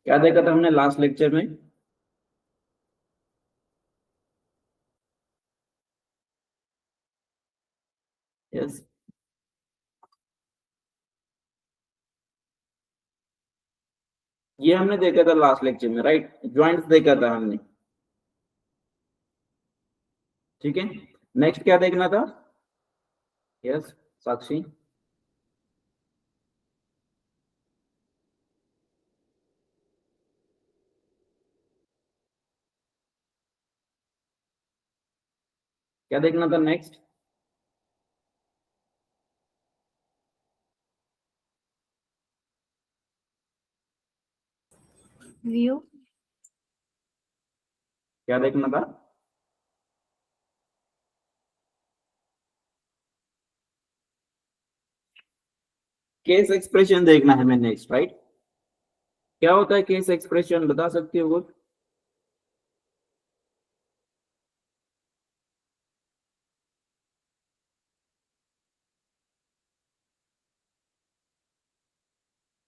क्या देखा था हमने लास्ट लेक्चर में? यस, ये हमने देखा था लास्ट लेक्चर में, राइट? ज्वाइंट्स देखा था हमने। ठीक है, नेक्स्ट क्या देखना था? यस, साक्षी। क्या देखना था नेक्स्ट? व्यू। क्या देखना था? केस एक्सप्रेशन देखना है हमें नेक्स्ट, राइट? क्या होता है केस एक्सप्रेशन, बता सकते हो कुछ?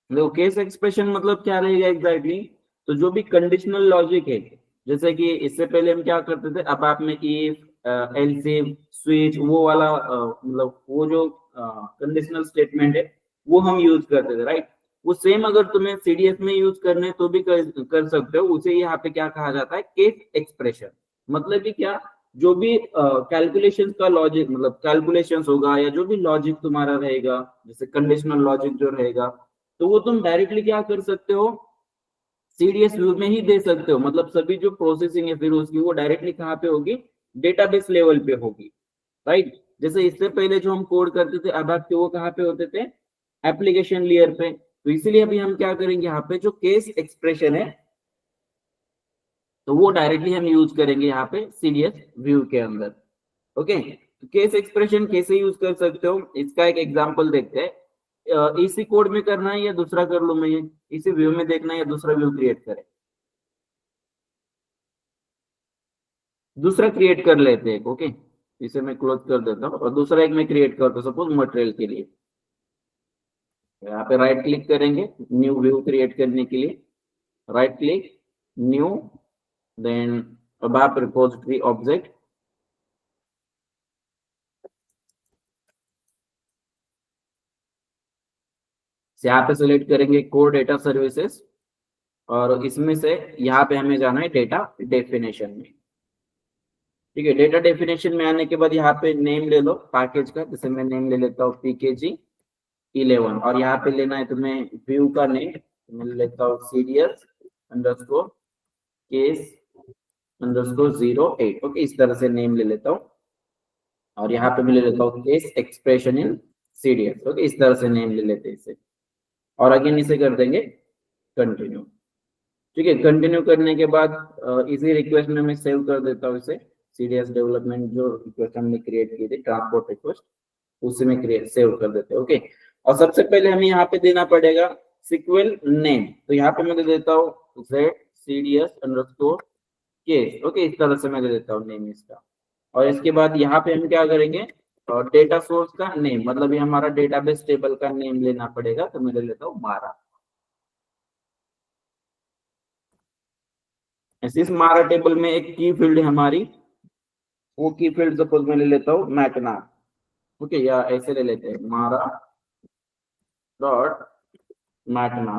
देखो, केस एक्सप्रेशन मतलब क्या रहेगा एग्जैक्टली तो जो भी कंडीशनल लॉजिक है, जैसे कि इससे पहले हम क्या करते थे, अब आप में इफ एल्सिफ स्विच वो वाला मतलब वो जो कंडीशनल स्टेटमेंट है वो हम यूज करते थे, राइट? वो सेम अगर तुम्हें सीडीएफ में यूज करने तो भी कर सकते हो। उसे यहाँ पे क्या कहा जाता है? Case expression. मतलब कि क्या, जो भी कैलकुलेशंस का लॉजिक, मतलब कैलकुलेशंस होगा या जो भी लॉजिक तुम्हारा रहेगा, जैसे कंडीशनल लॉजिक जो रहेगा, तो वो तुम डायरेक्टली क्या कर सकते हो? सीडीएस व्यू में ही दे सकते हो। मतलब सभी जो प्रोसेसिंग है फिर उसकी, वो डायरेक्टली कहाँ पे होगी? डेटाबेस लेवल पे होगी, राइट? जैसे इससे पहले जो हम कोड करते थे अब आपके वो कहाँ पे होते थे? एप्लीकेशन लेयर पे। तो इसीलिए अभी हम क्या करेंगे, यहाँ पे जो केस एक्सप्रेशन है तो वो डायरेक्टली हम यूज करेंगे यहाँ पे सीडीएस व्यू के अंदर। ओके, केस एक्सप्रेशन कैसे यूज कर सकते हो इसका एक एग्जांपल देखते हैं। इसी कोड में करना है या दूसरा कर लूं मैं? ये इसी व्यू में देखना है या दूसरा व्यू क्रिएट करें? दूसरा क्रिएट कर लेते हैं, ओके। इसे मैं क्लोज कर देता हूँ और दूसरा एक मैं क्रिएट करता हूँ, सपोज मटेरियल के लिए। यहाँ पे राइट क्लिक करेंगे न्यू व्यू क्रिएट करने के लिए, right click, new, then about repository object, यहाँ पे सिलेक्ट करेंगे कोर डेटा सर्विसेज और इसमें से यहाँ पे हमें जाना है डेटा डेफिनेशन में। ठीक है, डेटा डेफिनेशन में आने के बाद यहाँ पे नेम ले लो पैकेज का, जैसे मैं नेम ले लेता हूँ PKG11 और यहाँ पे लेना है तुम्हें व्यू का नेम, मैं ले लेता हूँ CDS underscore case underscore 08। Okay, इस तरह से नेम ले लेता हूँ और यहाँ पे मैं ले लेता हूँ case expression in CDS। Okay, इस तरह से नेम ले लेते हैं इसे और अगेन इसे कर देंगे कंटिन्यू। ठीक है, कंटिन्यू करने के बाद इसी रिक्वेस्ट में मैं सेव कर देता हूँ इसे, सीडीएस डेवलपमेंट जो रिक्वेस्ट हमने क्रिएट की थी ट्रांसपोर्ट रिक्वेस्ट, उसी में क्रिएट सेव कर देते हैं। ओके, और सबसे पहले हमें यहाँ पे देना पड़ेगा सिक्वल नेम। तो यहाँ पे मैं दे देता हूँ Z CDS underscore case. Okay, इस तरह से मैं दे देता हूँ नेम इसका। और इसके बाद यहाँ पे हम क्या करेंगे? और डेटा सोर्स का नेम, मतलब ये हमारा डेटाबेस टेबल का नेम लेना पड़ेगा, तो मैं ले लेता हूँ मारा। इस मारा टेबल में एक की फील्ड है हमारी, वो की फील्ड सपोज मैं ले लेता हूँ मैटना। ओके, या ऐसे ले लेते हैं मारा डॉट मैटना।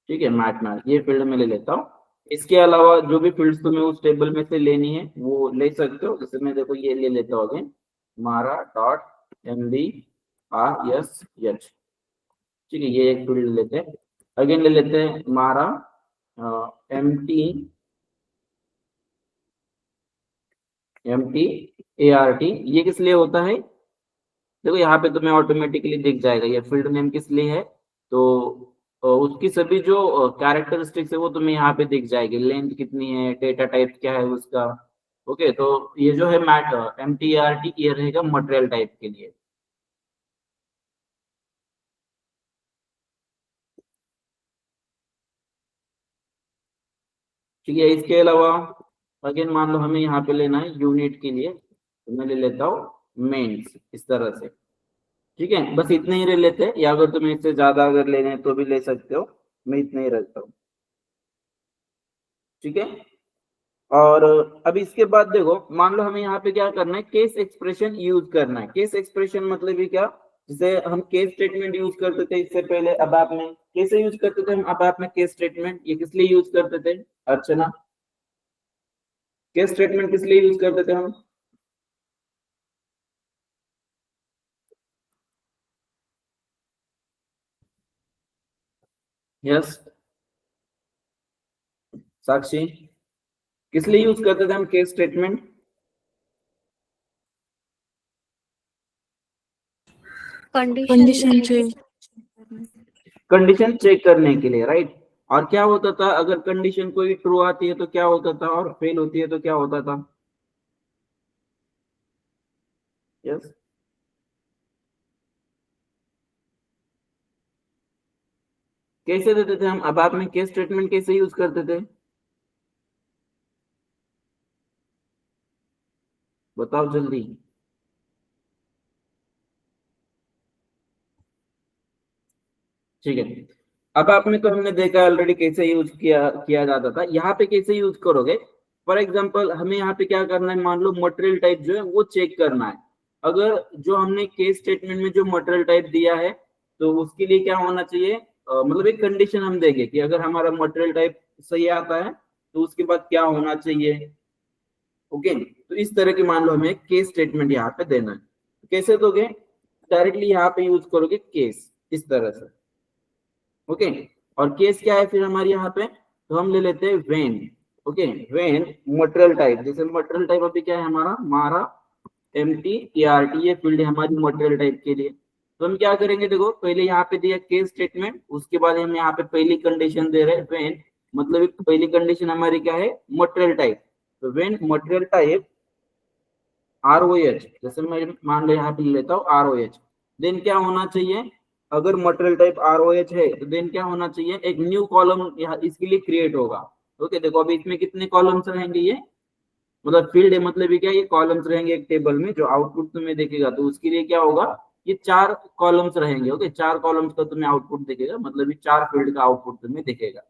ठीक है, मैटना ये फील्ड में ले लेता हूँ। इसके अलावा जो भी फील्ड्स तुम्हें उस टेबल में से लेनी है वो ले सकते हो। जैसे मैं देखो ये ले लेता हूँ अगेन मारा डॉट MBRSH। ठीक है, ये एक फील्ड लेते हैं। अगेन ले लेते हैं मारा MTART। ये किस लिए होता है? देखो यहाँ पे तुम्हें ऑटोमेटिकली दिख जाएगा ये फील्ड नेम किस लिए है। तो उसकी सभी जो कैरेक्टरिस्टिक्स है वो तुम्हें यहाँ पे दिख जाएगी, लेंथ कितनी है, डेटा टाइप क्या है उसका। ओके, तो ये जो है MTART ये रहेगा मटेरियल टाइप के लिए। ठीक है, इसके अलावा अगेन मान लो हमें यहाँ पे लेना है यूनिट के लिए, तो मैं ले लेता हूँ मेंस इस तरह से। ठीक है, बस इतने ही ले लेते हैं, या अगर तुम्हें इससे ज्यादा अगर लेने हैं तो भी ले सकते हो। मैं इतना ही रखता हूँ, ठीक है। और अब इसके बाद देखो, मान लो हमें यहाँ पे क्या करना है, केस एक्सप्रेशन यूज करना है। केस एक्सप्रेशन मतलब ये क्या, जैसे हम केस स्टेटमेंट यूज करते थे इससे पहले, अब आप में कैसे यूज करते थे हम, अब आप में केस स्टेटमेंट ये किस लिए यूज करते थे अर्चना, केस स्टेटमेंट किस लिए यूज करते थे हम? यस साक्षी, किस लिए यूज करते थे हम case statement? Condition check condition check करने के लिए, राइट। और क्या होता था, अगर कंडीशन कोई ट्रू आती है तो क्या होता था, और फेल होती है तो क्या होता था? यस, कैसे देते थे हम, अब आप में केस स्टेटमेंट कैसे यूज करते थे, बताओ जल्दी। ठीक है, अब आप में तो हमने देखा ऑलरेडी कैसे यूज किया जाता था, यहाँ पे कैसे यूज करोगे? फॉर एग्जांपल हमें यहाँ पे क्या करना है, मान लो मटेरियल टाइप जो है वो चेक करना है। अगर जो हमने केस स्टेटमेंट में जो मटेरियल टाइप दिया है, तो उसके लिए क्या होना चाहिए, मतलब एक कंडीशन हम देंगे कि अगर हमारा मटेरियल टाइप सही आता है तो उसके बाद क्या होना चाहिए। ओके, तो इस तरह की मान लो हमें केस स्टेटमेंट यहाँ पे देना है, कैसे दोगे, डायरेक्टली यहाँ पे यूज करोगे केस, इस तरह से। ओके, और केस क्या है फिर हमारे यहाँ पे, तो हम ले लेते हैं when. Okay, when material type, जैसे मटेरियल टाइप अभी क्या है हमारा, मारा MT ये फील्ड है हमारी मटेरियल टाइप के लिए। तो हम क्या करेंगे, देखो पहले यहाँ पे दिया केस स्टेटमेंट, उसके बाद हम यहाँ पे पहली कंडीशन दे रहे हैं वेन, मतलब पहली कंडीशन हमारी क्या है, मटेरियल टाइप। तो वेन मटेरियल टाइप ROH, जैसे मैं मान लो यहाँ पे लेता हूँ ROH, देन क्या होना चाहिए, अगर मटेरियल टाइप ROH है तो देन क्या होना चाहिए, एक न्यू कॉलम यहाँ इसके लिए क्रिएट होगा। ओके, देखो अभी इसमें कितने कॉलम्स रहेंगे, ये मतलब फील्ड है, मतलब ये क्या, ये कॉलम्स रहेंगे एक टेबल में, जो आउटपुट तुम्हें देखेगा तो उसके लिए क्या होगा, ये 4 कॉलम्स रहेंगे। ओके, 4 कॉलम्स का तुम्हें आउटपुट दिखेगा, मतलब ये 4 फील्ड का आउटपुट तुम्हें दिखेगा।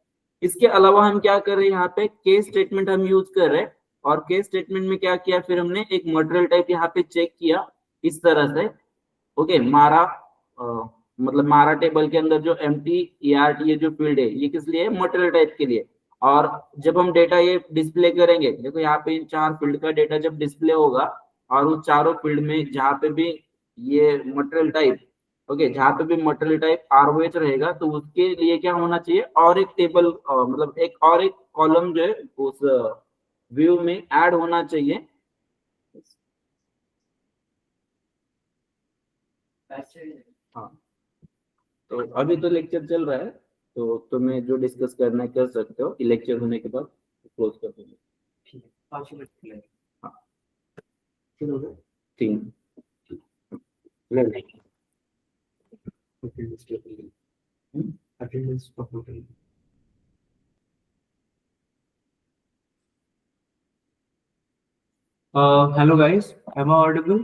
इसके अलावा हम क्या कर रहे हैं, यहाँ पे केस स्टेटमेंट हम यूज कर रहे हैं, और केस स्टेटमेंट में क्या किया, फिर हमने एक मटेरियल टाइप यहाँ पे चेक किया इस तरह से। ओके, मारा मतलब मारा टेबल के अंदर जो MT ये जो फील्ड है ये किस लिए है, मटेरियल टाइप के लिए। और जब हम डेटा ये डिस्प्ले करेंगे, देखो यहाँ पे इन 4 फील्ड का डेटा जब डिस्प्ले होगा, और उस चारों फील्ड में जहाँ पे भी ये मटेरियल टाइप, ओके, जहाँ पे भी मटेरियल टाइप ROH रहेगा, तो उसके लिए क्या होना चाहिए, और एक टेबल मतलब एक और एक कॉलम जो है उस व्यू में ऐड होना चाहिए। हाँ, तो अभी तो लेक्चर चल रहा है, तो तुम्हें जो डिस्कस करना है कर सकते हो, लेक्चर होने के बाद क्लोज कर देंगे। ठीक है, 5 मिनट के लिए। हाँ, ठीक ले लेंगे। Attendance property. Hello guys, am I audible?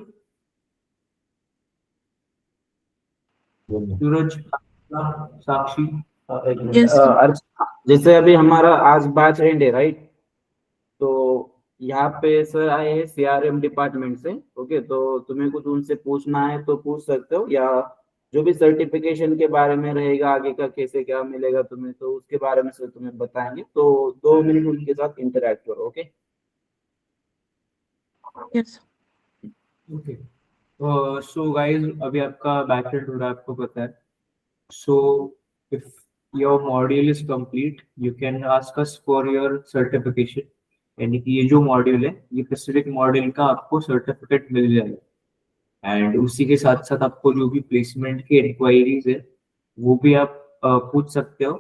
Suraj, Sakshi, Yes, sir. जैसे अभी हमारा आज बैच एंड है, राइट, तो यहाँ पे सर आए हैं CRM डिपार्टमेंट से। ओके, तो तुम्हें कुछ उनसे पूछना है तो पूछ सकते हो, या जो भी सर्टिफिकेशन के बारे में रहेगा आगे का कैसे क्या मिलेगा तुम्हें, तो उसके बारे में सर तुम्हें बताएंगे, तो 2 मिनट उनके साथ इंटरेक्ट करो। Okay, Yes. Okay. So guys, अभी आपका बैच एंड हो रहा है, आपको पता है। So if your module is complete, you can ask us for your certification. यानी कि ये जो मॉड्यूल है, ये स्पेसिफिक मॉड्यूल का आपको सर्टिफिकेट मिल जाएगा। एंड उसी के साथ साथ आपको जो भी प्लेसमेंट की इंक्वायरीज है वो भी आप पूछ सकते हो।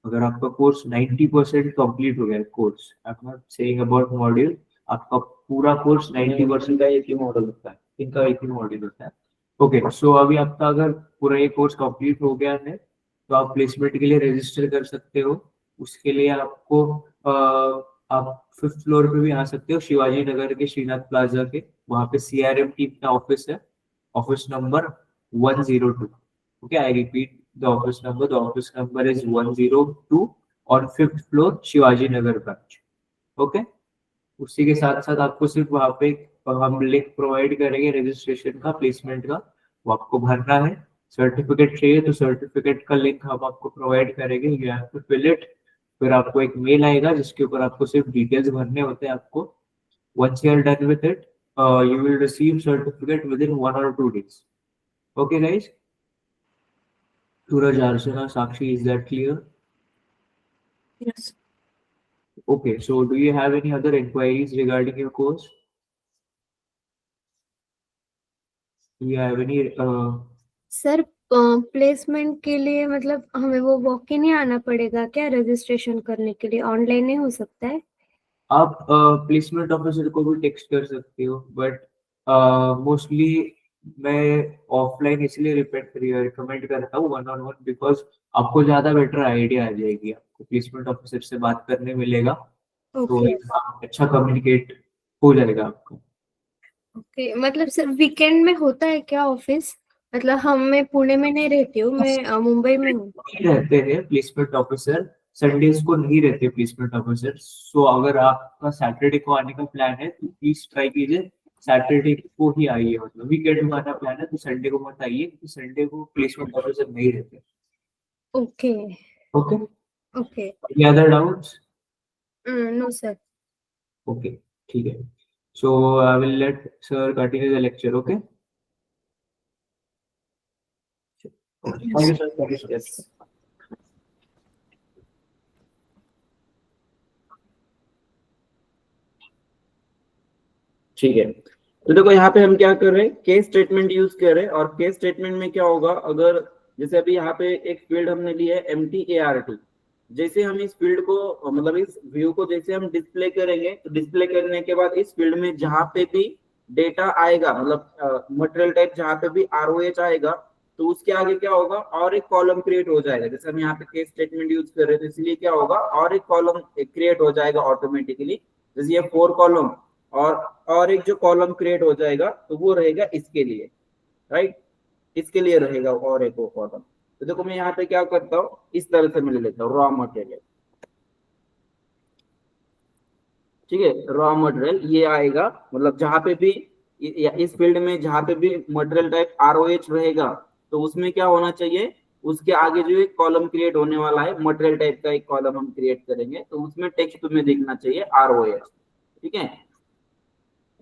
अगर आपका कोर्स 90% कंप्लीट हो गया है, course I am not saying about module, आपका पूरा कोर्स 90% का एक ही मॉडल होता है। इनका एक ही मॉड्यूल होता है। ओके, सो अभी आपका अगर पूरा ये कोर्स कंप्लीट हो गया है तो आप प्लेसमेंट के लिए रजिस्टर कर सकते हो। उसके लिए आपको आप 5th फ्लोर पे भी आ सकते हो, शिवाजी नगर के श्रीनाथ प्लाजा के, वहाँ पे CRM टीम का ऑफिस है, office number 102। Okay, I repeat the office number. The office number is 102 on 5th floor Shivaji Nagar branch. Okay, उसी के साथ साथ आपको सिर्फ वहाँ पे हम लिंक प्रोवाइड करेंगे रजिस्ट्रेशन का, प्लेसमेंट का, वो आपको भरना है. सर्टिफिकेट चाहिए तो सर्टिफिकेट का लिंक हम आपको प्रोवाइड करेंगे, you have to fill it. फिर आपको एक मेल आएगा जिसके ऊपर आपको सिर्फ डिटेल्स भरने होते हैं आपको. once you are done with it, you will receive certificate within 1 or 2 days. Okay guys, Suraj, Archana, Sakshi, is that clear? Yes. Okay, so do you have any other inquiries regarding your course? Do you have any sir placement के लिए मतलब हमें वो walk in ही आना पड़ेगा क्या registration करने के लिए? ऑनलाइन नहीं हो सकता है? आप प्लेसमेंट ऑफिसर को भी टेक्स्ट कर सकते हो, बट मोस्टली मैं ऑफलाइन इसलिए रिकमेंड करता हूँ 1-on-1, बिकॉज आपको ज्यादा बेटर आइडिया आ जाएगी, आपको प्लेसमेंट ऑफिसर से बात करने मिलेगा. तो ओके अच्छा कम्युनिकेट हो जाएगा आपको. ओके, मतलब सर वीकेंड में होता है क्या ऑफिस? मतलब मैं पुणे में नहीं रहती हूँ, मैं मुंबई में हूँ. नहीं रहते हैं प्लेसमेंट ऑफिसर, संडेज को नहीं रहते प्लेसमेंट ऑफिसर. सो अगर आपका सैटरडे को आने का प्लान है तो प्लीज ट्राई कीजिए सैटरडे को ही आइए. मतलब वीकेंड में आना प्लान है तो संडे को मत आइए, क्योंकि संडे को प्लेसमेंट ऑफिसर नहीं रहते. Okay okay, okay. Any other doubts? No sir. Okay, ठीक है. So I will let sir continue the lecture. Okay, thank you sir. Thank you sir. Yes. ठीक है, तो देखो यहाँ पे हम क्या कर रहे हैं, केस स्टेटमेंट यूज कर रहे हैं. और केस स्टेटमेंट में क्या होगा, अगर जैसे अभी यहाँ पे एक फील्ड हमने लिया है MTART, जैसे हम इस फील्ड को मतलब इस व्यू को जैसे हम डिस्प्ले करेंगे, तो डिस्प्ले करने के बाद इस फील्ड में जहाँ पे भी डेटा आएगा, मतलब मटेरियल टाइप जहाँ पे भी ROH आएगा, तो उसके आगे क्या होगा, और एक कॉलम क्रिएट हो जाएगा. जैसे हम यहाँ पे केस स्टेटमेंट यूज कर रहे हैं, तो इसलिए क्या होगा, और एक कॉलम क्रिएट हो जाएगा ऑटोमेटिकली. जैसे ये 4 कॉलम और एक जो कॉलम क्रिएट हो जाएगा, तो वो रहेगा इसके लिए, राइट, इसके लिए रहेगा और एक वो कॉलम. तो देखो मैं यहाँ पे क्या करता हूँ, इस तरह से मैं ले लेता हूँ रॉ मटेरियल. ठीक है, रॉ मटेरियल ये आएगा, मतलब जहां पे भी इस फील्ड में जहां पे भी मटेरियल टाइप ROH रहेगा, तो उसमें क्या होना चाहिए, उसके आगे जो एक कॉलम क्रिएट होने वाला है, मटेरियल टाइप का एक कॉलम हम क्रिएट करेंगे, तो उसमें टेक्स्ट तुम्हें दिखना चाहिए ROH. ठीक है,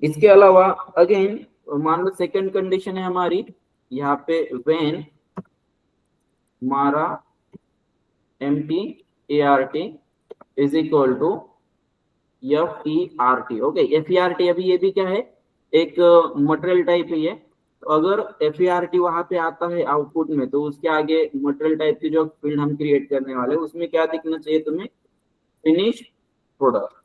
इसके अलावा अगेन मान लो सेकंड कंडीशन है हमारी यहाँ पे, व्हेन हमारा MTART is equal to FERT. Okay, FERT अभी ये भी क्या है, एक मटेरियल टाइप ही है. तो अगर FERT वहां पे आता है आउटपुट में, तो उसके आगे मटेरियल टाइप की जो फील्ड हम क्रिएट करने वाले हैं, उसमें क्या दिखना चाहिए तुम्हें, फिनिश प्रोडक्ट.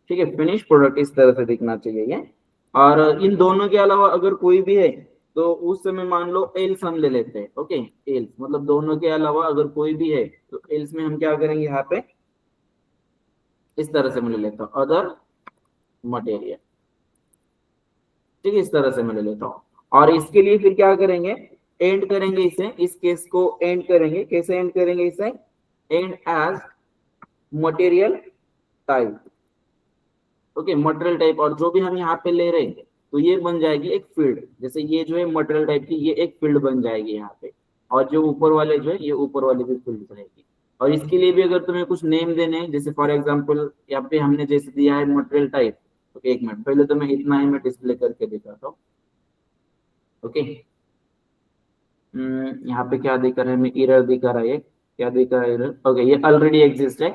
ठीक है, फिनिश प्रोडक्ट इस तरह से दिखना चाहिए ये. और इन दोनों के अलावा अगर कोई भी है, तो उस समय मान लो एल्स हम ले लेते हैं. ओके, एल्स मतलब दोनों के अलावा अगर कोई भी है, तो एल्स में हम क्या करेंगे, यहाँ पे इस तरह से मैं ले लेता हूँ अदर मटेरियल. ठीक है, इस तरह से मैं ले लेता हूँ. और इसके लिए फिर क्या करेंगे, एंड करेंगे इसे, इस केस को एंड करेंगे. कैसे एंड करेंगे इसे, end as material type. Okay, material type, और जो भी हम यहाँ पे ले रहे हैं, तो ये बन जाएगी एक फील्ड. जैसे ये जो है मटेरियल टाइप की, ये एक फील्ड बन जाएगी यहाँ पे. और जो ऊपर वाले जो है, ये ऊपर वाले भी फील्ड रहेगी. और इसके लिए भी अगर तुम्हें कुछ नेम देने हैं, जैसे फॉर एग्जांपल यहाँ पे हमने जैसे दिया है मटेरियल टाइप. ओके, एक मिनट पहले तो मैं इतना ही मैं डिस्प्ले करके दिखाता हूँ. ओके, यहाँ पे क्या दिखा रहा है, मैं एरर दिखा रहा है, ये क्या दिखा रहा है एरर. ओके, ये ऑलरेडी एग्जिस्ट है.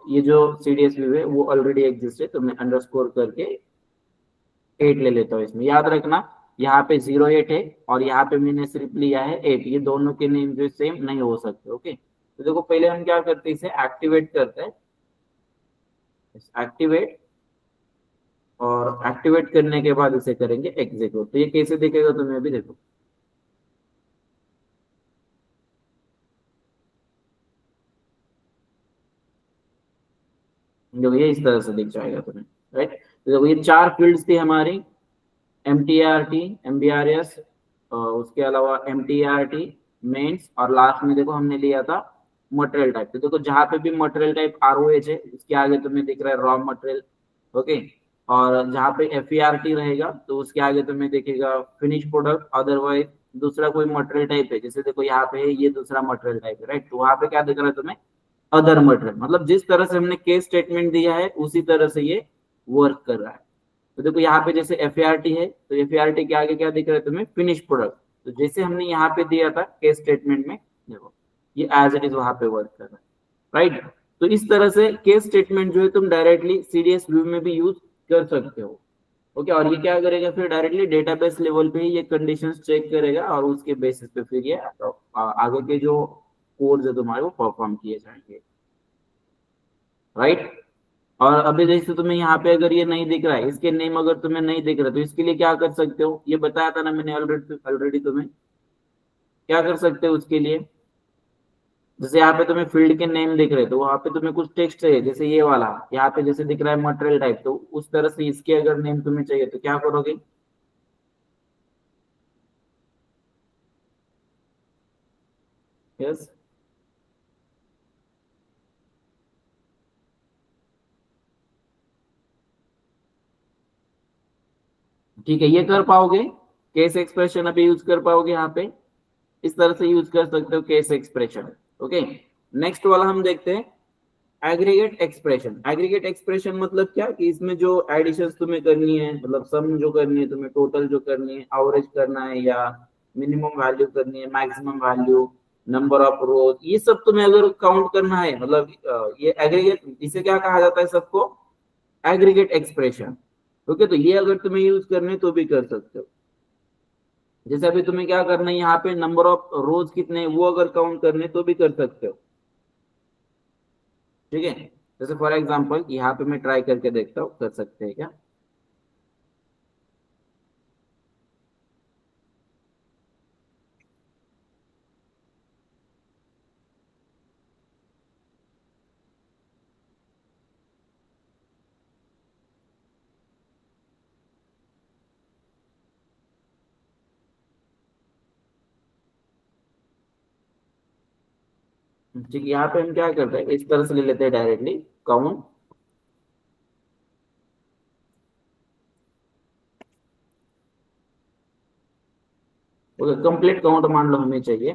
ये जो CDS व्यू है वो ऑलरेडी एग्जिस्ट है, तो मैं अंडरस्कोर करके 8 ले लेता हूँ. इसमें याद रखना, यहाँ पे 08 है और यहाँ पे मैंने सिर्फ लिया है 8. ये दोनों के नेम जो सेम नहीं हो सकते. ओके, तो देखो पहले हम क्या करते हैं, इसे एक्टिवेट करते हैं. एक्टिवेट, और एक्टिवेट करने के बाद इसे करेंगे एग्जीक्यूट. तो ये कैसे दिखेगा तुम्हें अभी देखो. देखो ये इस तरह से दिख जाएगा तुम्हें, राइट. तो देखो ये 4 फील्ड्स थी हमारी, MTART, MBRS, उसके अलावा MTART, मेंस, और लास्ट में देखो हमने लिया था मटेरियल टाइप। तो देखो जहां पे भी मटेरियल टाइप ROH है, उसके आगे तुम्हें दिख रहा है रॉ मटेरियल, ओके। और जहाँ पे FERT रहेगा तो उसके आगे तुम्हें दिखेगा फिनिश प्रोडक्ट, अदरवाइज दूसरा कोई मटेरियल टाइप है, जैसे देखो यहाँ पे है, ये दूसरा मटेरियल टाइप है, राइट। तो वहां पे क्या दिख रहा है तुम्हें, अदर मटेरियल। मतलब जिस तरह से हमने केस स्टेटमेंट दिया है उसी तरह से ये वर्क कर रहा है। तो देखो यहाँ पे जैसे FART है, तो FART के आगे क्या दिख रहा है तुम्हें, फिनिश प्रोडक्ट। तो जैसे हमने यहाँ पे दिया था केस स्टेटमेंट में, देखो ये एज इट इज वहां पे वर्क कर रहा है, राइट। तो इस तरह से केस स्टेटमेंट जो है तुम डायरेक्टली CDS व्यू में भी यूज कर सकते हो, ओके। और ये क्या करेगा फिर, डायरेक्टली डेटाबेस लेवल पे ही ये कंडीशंस चेक करेगा, और उसके बेसिस पे फिर ये आगे के जो कोड्स है तुम्हारे वो परफॉर्म किए जाएंगे, राइट। और अभी जैसे तुम्हें यहाँ पे अगर ये नहीं दिख रहा है, इसके नेम अगर तुम्हें नहीं दिख रहा, तो इसके लिए क्या कर सकते हो, ये बताया था ना मैंने ऑलरेडी तुम्हें, क्या कर सकते हो उसके लिए। जैसे यहाँ पे तुम्हें फील्ड के नेम दिख रहे, तो वहां पे तुम्हें कुछ टेक्स्ट चाहिए, जैसे ये वाला यहाँ पे जैसे दिख रहा है मटेरियल टाइप, तो उस तरह से इसके अगर नेम तुम्हें चाहिए तो क्या करोगे, यस, ठीक है, ये कर पाओगे, केस एक्सप्रेशन अभी यूज कर पाओगे यहाँ पे, इस तरह से यूज कर सकते हो केस एक्सप्रेशन, ओके। नेक्स्ट वाला हम देखते हैं एग्रीगेट एक्सप्रेशन। एग्रीगेट एक्सप्रेशन मतलब क्या, कि इसमें जो एडिशंस तुम्हें करनी है, मतलब सम जो करनी है तुम्हें, टोटल जो करनी है, एवरेज करना है, या मिनिमम वैल्यू करनी है, मैक्सिमम वैल्यू, नंबर ऑफ रोज, ये सब तुम्हें अगर काउंट करना है, मतलब ये एग्रीगेट, इसे क्या कहा जाता है सबको, एग्रीगेट एक्सप्रेशन, ओके। तो ये अगर तुम्हें यूज करने तो भी कर सकते हो। जैसे अभी तुम्हें क्या करना है, यहाँ पे नंबर ऑफ रोज कितने हैं, वो अगर काउंट करने तो भी कर सकते हो, ठीक है। जैसे फॉर एग्जांपल यहाँ पे मैं ट्राई करके देखता हूँ, कर सकते हैं क्या, ठीक है। यहाँ पे हम क्या करते हैं, इस तरह से ले लेते हैं directly count, okay. Complete count मान लो हमें चाहिए,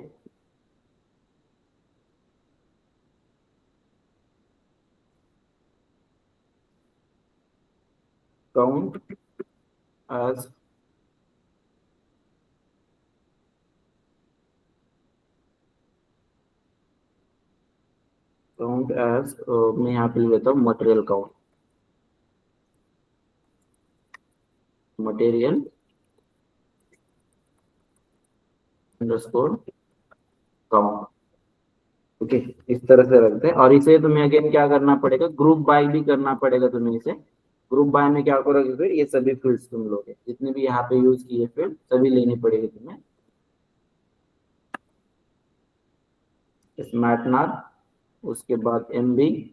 काउंट एज, काउंट एज, मैं यहाँ पे ले लेता हूँ material count, material underscore count, okay. इस तरह से रखते हैं। और इसे तुम्हें अगेन क्या करना पड़ेगा, ग्रुप बाय भी करना पड़ेगा तुम्हें इसे। ग्रुप बाय में क्या करोगे, फिर ये सभी फील्ड्स तुम लोगे, जितने भी यहाँ पे यूज किए फील्ड सभी लेनी पड़ेगी तुम्हें, स्मार्टनार, उसके बाद MBRSH,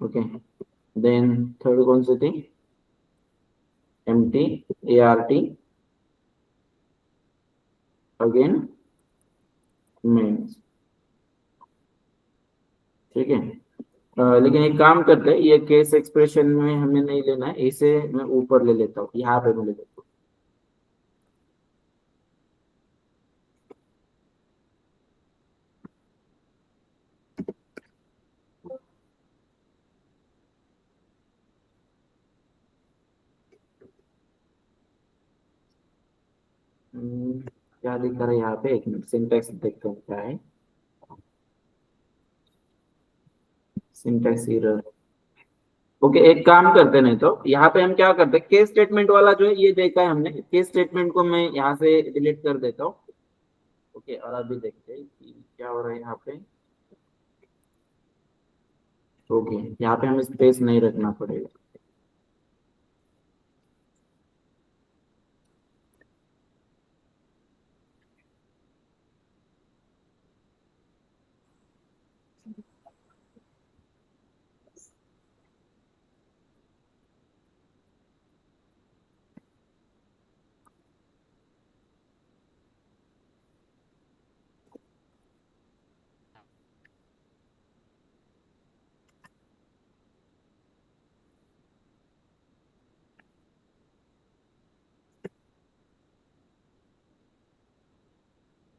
ओके। देन थर्ड कौन सी थी, MTART, अगेन मेंस, ठीक है। लेकिन एक काम करते हैं, ये केस एक्सप्रेशन में हमें नहीं लेना है, इसे मैं ऊपर ले लेता हूँ, यहाँ पे मैं ले लेता हूँ, क्या दिख रहा है यहाँ पे, एक मिनट सिंटैक्स देखता हूँ क्या है, सिंटैक्स एरर, ओके। एक काम करते, नहीं तो यहाँ पे हम क्या करते हैं, केस स्टेटमेंट वाला जो है ये देखा है हमने, केस स्टेटमेंट को मैं यहाँ से डिलीट कर देता हूँ, ओके। और अभी देखते हैं कि क्या हो रहा है यहाँ पे, ओके। यहाँ पे हमें स्पेस नहीं रखना पड़ेगा,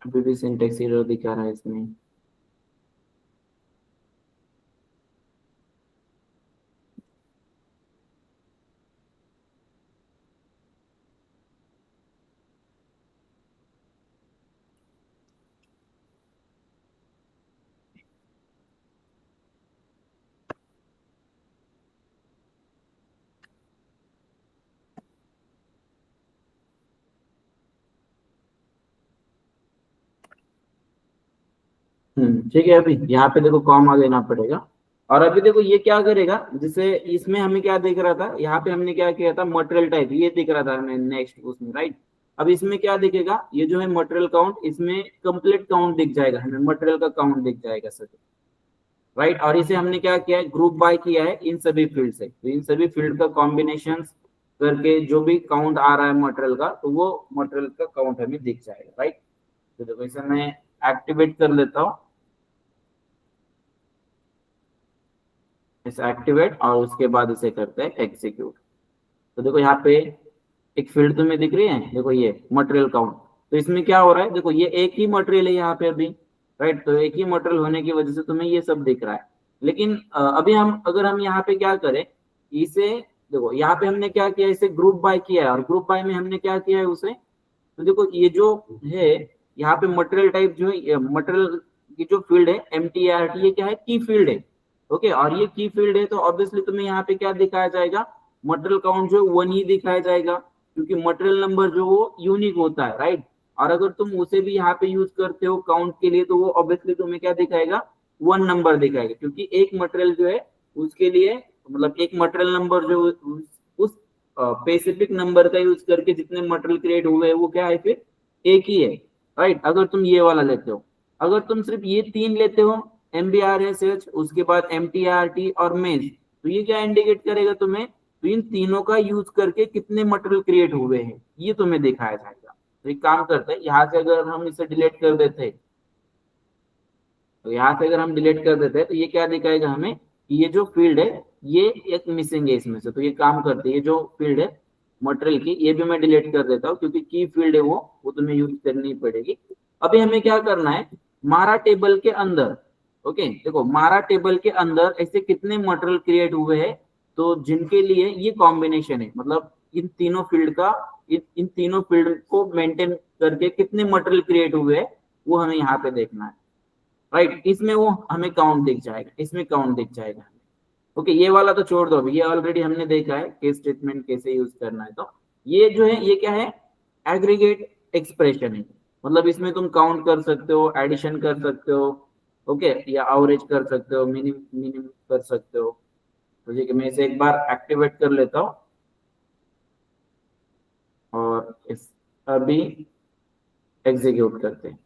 अभी भी सिंटेक्स एरर दिखा रहा है इसमें। ठीक है, अभी यहाँ पे देखो कॉमा देना पड़ेगा। और अभी देखो ये क्या करेगा, जैसे इसमें हमें क्या दिख रहा था, यहाँ पे हमने क्या किया था, मटेरियल टाइप ये दिख रहा था हमें नेक्स्ट उसमें, राइट। अब इसमें क्या दिखेगा, ये जो है मटेरियल काउंट, इसमें कंप्लीट काउंट दिख जाएगा हमें, मटेरियल का काउंट दिख जाएगा सर, राइट। और इसे हमने क्या किया है, ग्रुप बाय किया है इन सभी फील्ड से, तो इन सभी फील्ड का कॉम्बिनेशन करके जो भी काउंट आ रहा है मटेरियल का, तो वो मटेरियल का काउंट हमें दिख जाएगा, राइट। तो देखो इसे मैं एक्टिवेट कर लेता हूँ, इसे एक्टिवेट, और उसके बाद इसे करते हैं एग्जीक्यूट। तो देखो यहाँ पे एक फील्ड तुम्हें दिख रही है, देखो ये मटेरियल काउंट। तो इसमें क्या हो रहा है, देखो ये एक ही मटेरियल है यहाँ पे अभी, राइट। तो एक ही मटेरियल होने की वजह से तुम्हें ये सब दिख रहा है। लेकिन अभी हम अगर हम यहाँ पे क्या करें, इसे देखो यहाँ पे हमने क्या किया, इसे ग्रुप बाय किया है, और ग्रुप बाय में हमने क्या किया है उसे, तो देखो ये जो है यहाँ पे मटेरियल टाइप जो है, मटेरियल की जो फील्ड है MTRT, ये क्या है, की फील्ड है, ओके। और ये की फील्ड है, तो ऑब्वियसली तुम्हें यहाँ पे क्या दिखाया जाएगा, मटेरियल काउंट जो है 1 ही दिखाया जाएगा, क्योंकि मटेरियल नंबर जो वो यूनिक होता है, राइट। और अगर तुम उसे भी यहाँ पे यूज करते हो काउंट के लिए, तो वो ऑब्वियसली तुम्हें क्या दिखाएगा, 1 नंबर दिखाएगा, क्योंकि एक मटेरियल जो है उसके लिए, मतलब एक मटेरियल नंबर जो उस स्पेसिफिक नंबर का यूज करके जितने मटेरियल क्रिएट हुए हैं वो क्या है, फिर एक ही है, राइट। अगर तुम ये वाला लेते हो, अगर तुम सिर्फ ये 3 लेते हो, MBRSH, उसके बाद MTRT और मेज, तो ये क्या इंडिकेट करेगा तुम्हें, तो इन तीनों का यूज करके कितने मटेरियल क्रिएट हुए हैं ये तुम्हें दिखाया जाएगा। तो एक काम करते हैं, यहाँ से अगर हम इसे डिलीट कर देते हैं, तो यहाँ से अगर हम डिलीट कर देते हैं, तो ये क्या दिखाएगा हमें, कि ये जो फील्ड है ये एक मिसिंग है इसमें से। तो ये काम करते हैं, ये जो फील्ड है मटेरियल की, ये भी मैं डिलीट कर देता हूँ, क्योंकि की फील्ड है वो तुम्हें यूज करनी पड़ेगी। अभी हमें क्या करना है, मारा टेबल के अंदर, ओके। देखो मारा टेबल के अंदर ऐसे कितने मटेरियल क्रिएट हुए हैं, तो जिनके लिए ये कॉम्बिनेशन है, मतलब इन तीनों फील्ड का, इन तीनों फील्ड को मेंटेन करके कितने मटेरियल क्रिएट हुए हैं, वो हमें यहाँ पे देखना है, राइट। इसमें वो हमें काउंट दिख जाएगा, इसमें काउंट दिख जाएगा, ओके। ये वाला तो छोड़ दो, ये ऑलरेडी हमने देखा है केस स्टेटमेंट कैसे यूज करना है। तो ये जो है, ये क्या है, एग्रीगेट एक्सप्रेशन है, मतलब इसमें तुम काउंट कर सकते हो, एडिशन कर सकते हो, ओके, या एवरेज कर सकते हो, मिनिमम कर सकते हो। तो ठीक है, मैं इसे एक बार एक्टिवेट कर लेता हूँ, और इस अभी एग्जीक्यूट करते हैं।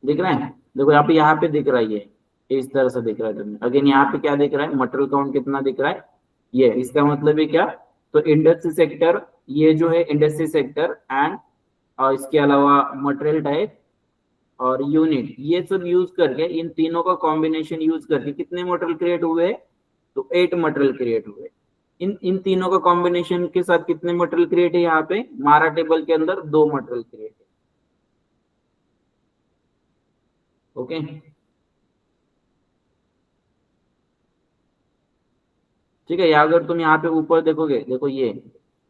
दिख रहा है, देखो यहाँ पे दिख रहा है, ये इस तरह से दिख रहा है तुम्हें। अगेन यहाँ पे क्या दिख रहा है, मटेरियल काउंट कितना दिख रहा है, ये इसका मतलब है क्या, तो इंडस्ट्री सेक्टर, ये जो है इंडस्ट्री सेक्टर एंड, और इसके अलावा मटेरियल टाइप और यूनिट, ये सब यूज करके, इन तीनों का कॉम्बिनेशन यूज करके कितने मटेरियल क्रिएट हुए हैं, तो 8 मटेरियल क्रिएट हुए। इन तीनों का कॉम्बिनेशन के साथ कितने मटेरियल क्रिएट है, यहाँ पे मारा टेबल के अंदर 2 मटेरियल क्रिएट है, ओके। ठीक है, या अगर तुम यहाँ पे ऊपर देखोगे, देखो ये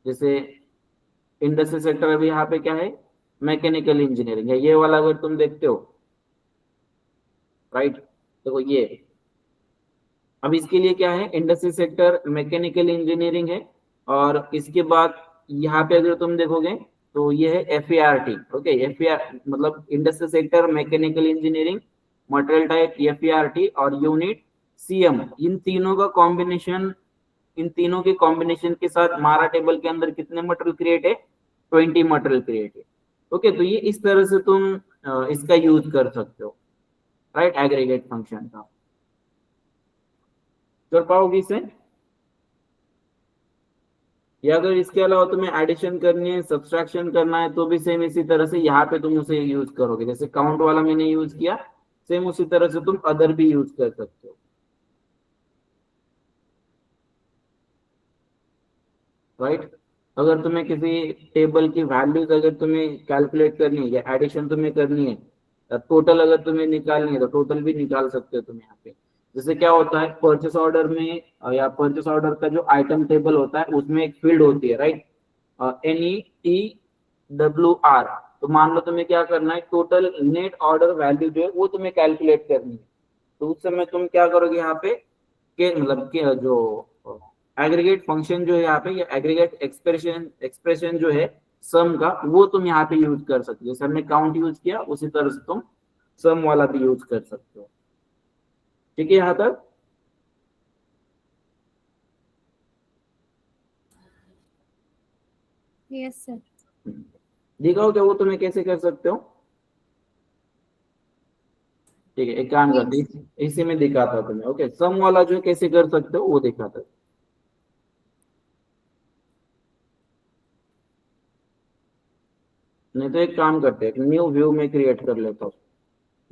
जैसे इंडस्ट्री सेक्टर, अभी यहाँ पे क्या है, मैकेनिकल इंजीनियरिंग है, ये वाला अगर तुम देखते हो, राइट। देखो ये, अब इसके लिए क्या है, इंडस्ट्री सेक्टर मैकेनिकल इंजीनियरिंग है, और इसके बाद यहाँ पे अगर तुम देखोगे, तो ये है FERT, ओके। FER मतलब industry sector mechanical engineering, material type FERT, और यूनिट CM, इन तीनों का कॉम्बिनेशन, इन तीनों के कॉम्बिनेशन के साथ मारा टेबल के अंदर कितने मटेरियल क्रिएट है, 20 मटेरियल क्रिएट है, ओके। तो ये इस तरह से तुम इसका यूज कर सकते हो, राइट, एग्रीगेट फंक्शन का। कर पाओगे इसे? या अगर इसके अलावा तुम्हें एडिशन करनी है, सब्सट्रैक्शन करना है, तो भी सेम इसी तरह से यहाँ पे तुम उसे यूज करोगे। जैसे काउंट वाला मैंने यूज किया, सेम उसी तरह से तुम अदर भी यूज कर सकते हो, राइट। अगर तुम्हें किसी टेबल की वैल्यूज अगर तुम्हें कैलकुलेट करनी है या एडिशन तुम्हें करनी है, टोटल अगर तुम्हें निकालनी है तो टोटल भी निकाल सकते हो तुम यहाँ पे। जैसे क्या होता है परचेस ऑर्डर में, या परचेस ऑर्डर का जो आइटम टेबल होता है उसमें एक फील्ड होती है, राइट, NETWR। तो मान लो तुम्हें क्या करना है, टोटल नेट ऑर्डर वैल्यू जो है वो तुम्हें कैलकुलेट करनी है। तो उस समय तुम क्या करोगे यहाँ पे, के मतलब के जो एग्रीगेट फंक्शन जो है यहाँ पे, या एग्रीगेट एक्सप्रेशन जो है सम का, वो तुम यहाँ पे यूज कर सकते हो। जैसे हमने काउंट यूज किया उसी तरह से तुम सम वाला भी यूज कर सकते हो। ठीक है यहाँ तक? Yes sir. दिखाओ क्या वो तुम्हें कैसे कर सकते हो? ठीक है, एक काम करते हैं, इसी में दिखाता हूँ तुम्हें। ओके, सम वाला जो है कैसे कर सकते हो वो दिखाता हूँ। नहीं तो एक काम करते हैं, न्यू व्यू में क्रिएट कर लेता हूँ।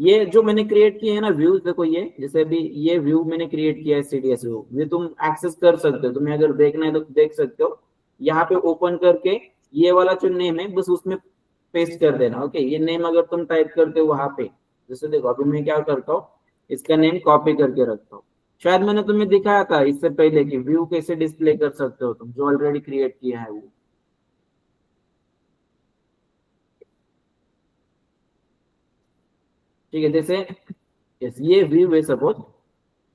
ये जो मैंने क्रिएट किए हैं ना व्यूज, देखो ये जैसे अभी ये व्यू मैंने क्रिएट किया है CDS व्यू, ये तुम एक्सेस कर सकते हो। तुम्हें अगर देखना है तो देख सकते हो। यहाँ पे ओपन करके ये वाला जो नेम है बस उसमें पेस्ट कर देना। ओके, ये नेम अगर तुम टाइप करते हो वहां पे, जैसे देखो अभी मैं क्या करता हूँ, इसका नेम कॉपी करके रखता हूँ। शायद मैंने तुम्हें दिखाया था इससे पहले कि व्यू कैसे डिस्प्ले कर सकते हो तुम, जो ऑलरेडी क्रिएट किया है वो। ठीक है, जैसे ये व्यू है सपोज,